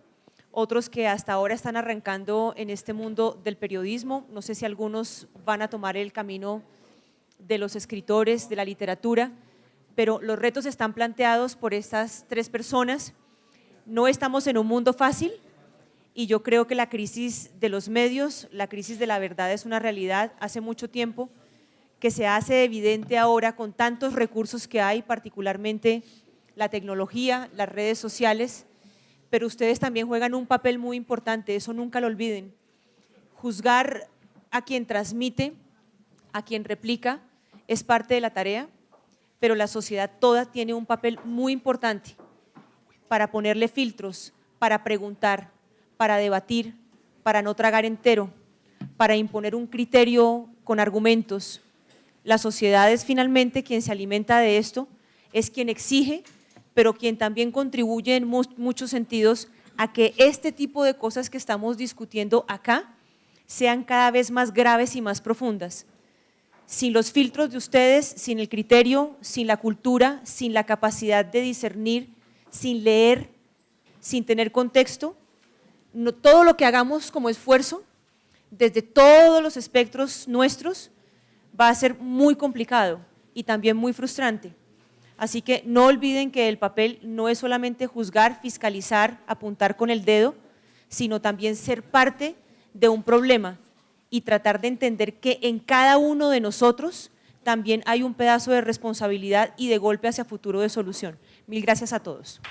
S1: otros que hasta ahora están arrancando en este mundo del periodismo. No sé si algunos van a tomar el camino de los escritores, de la literatura, pero los retos están planteados por estas tres personas. No estamos en un mundo fácil y yo creo que la crisis de los medios, la crisis de la verdad es una realidad hace mucho tiempo que se hace evidente ahora con tantos recursos que hay, particularmente la tecnología, las redes sociales, pero ustedes también juegan un papel muy importante, eso nunca lo olviden. Juzgar a quien transmite, a quien replica, es parte de la tarea, pero la sociedad toda tiene un papel muy importante para ponerle filtros, para preguntar, para debatir, para no tragar entero, para imponer un criterio con argumentos. La sociedad es finalmente quien se alimenta de esto, es quien exige, pero quien también contribuye en muchos sentidos a que este tipo de cosas que estamos discutiendo acá sean cada vez más graves y más profundas. Sin los filtros de ustedes, sin el criterio, sin la cultura, sin la capacidad de discernir, sin leer, sin tener contexto, todo lo que hagamos como esfuerzo, desde todos los espectros nuestros, va a ser muy complicado y también muy frustrante. Así que no olviden que el papel no es solamente juzgar, fiscalizar, apuntar con el dedo, sino también ser parte de un problema y tratar de entender que en cada uno de nosotros también hay un pedazo de responsabilidad y de golpe hacia futuro de solución. Mil gracias a todos.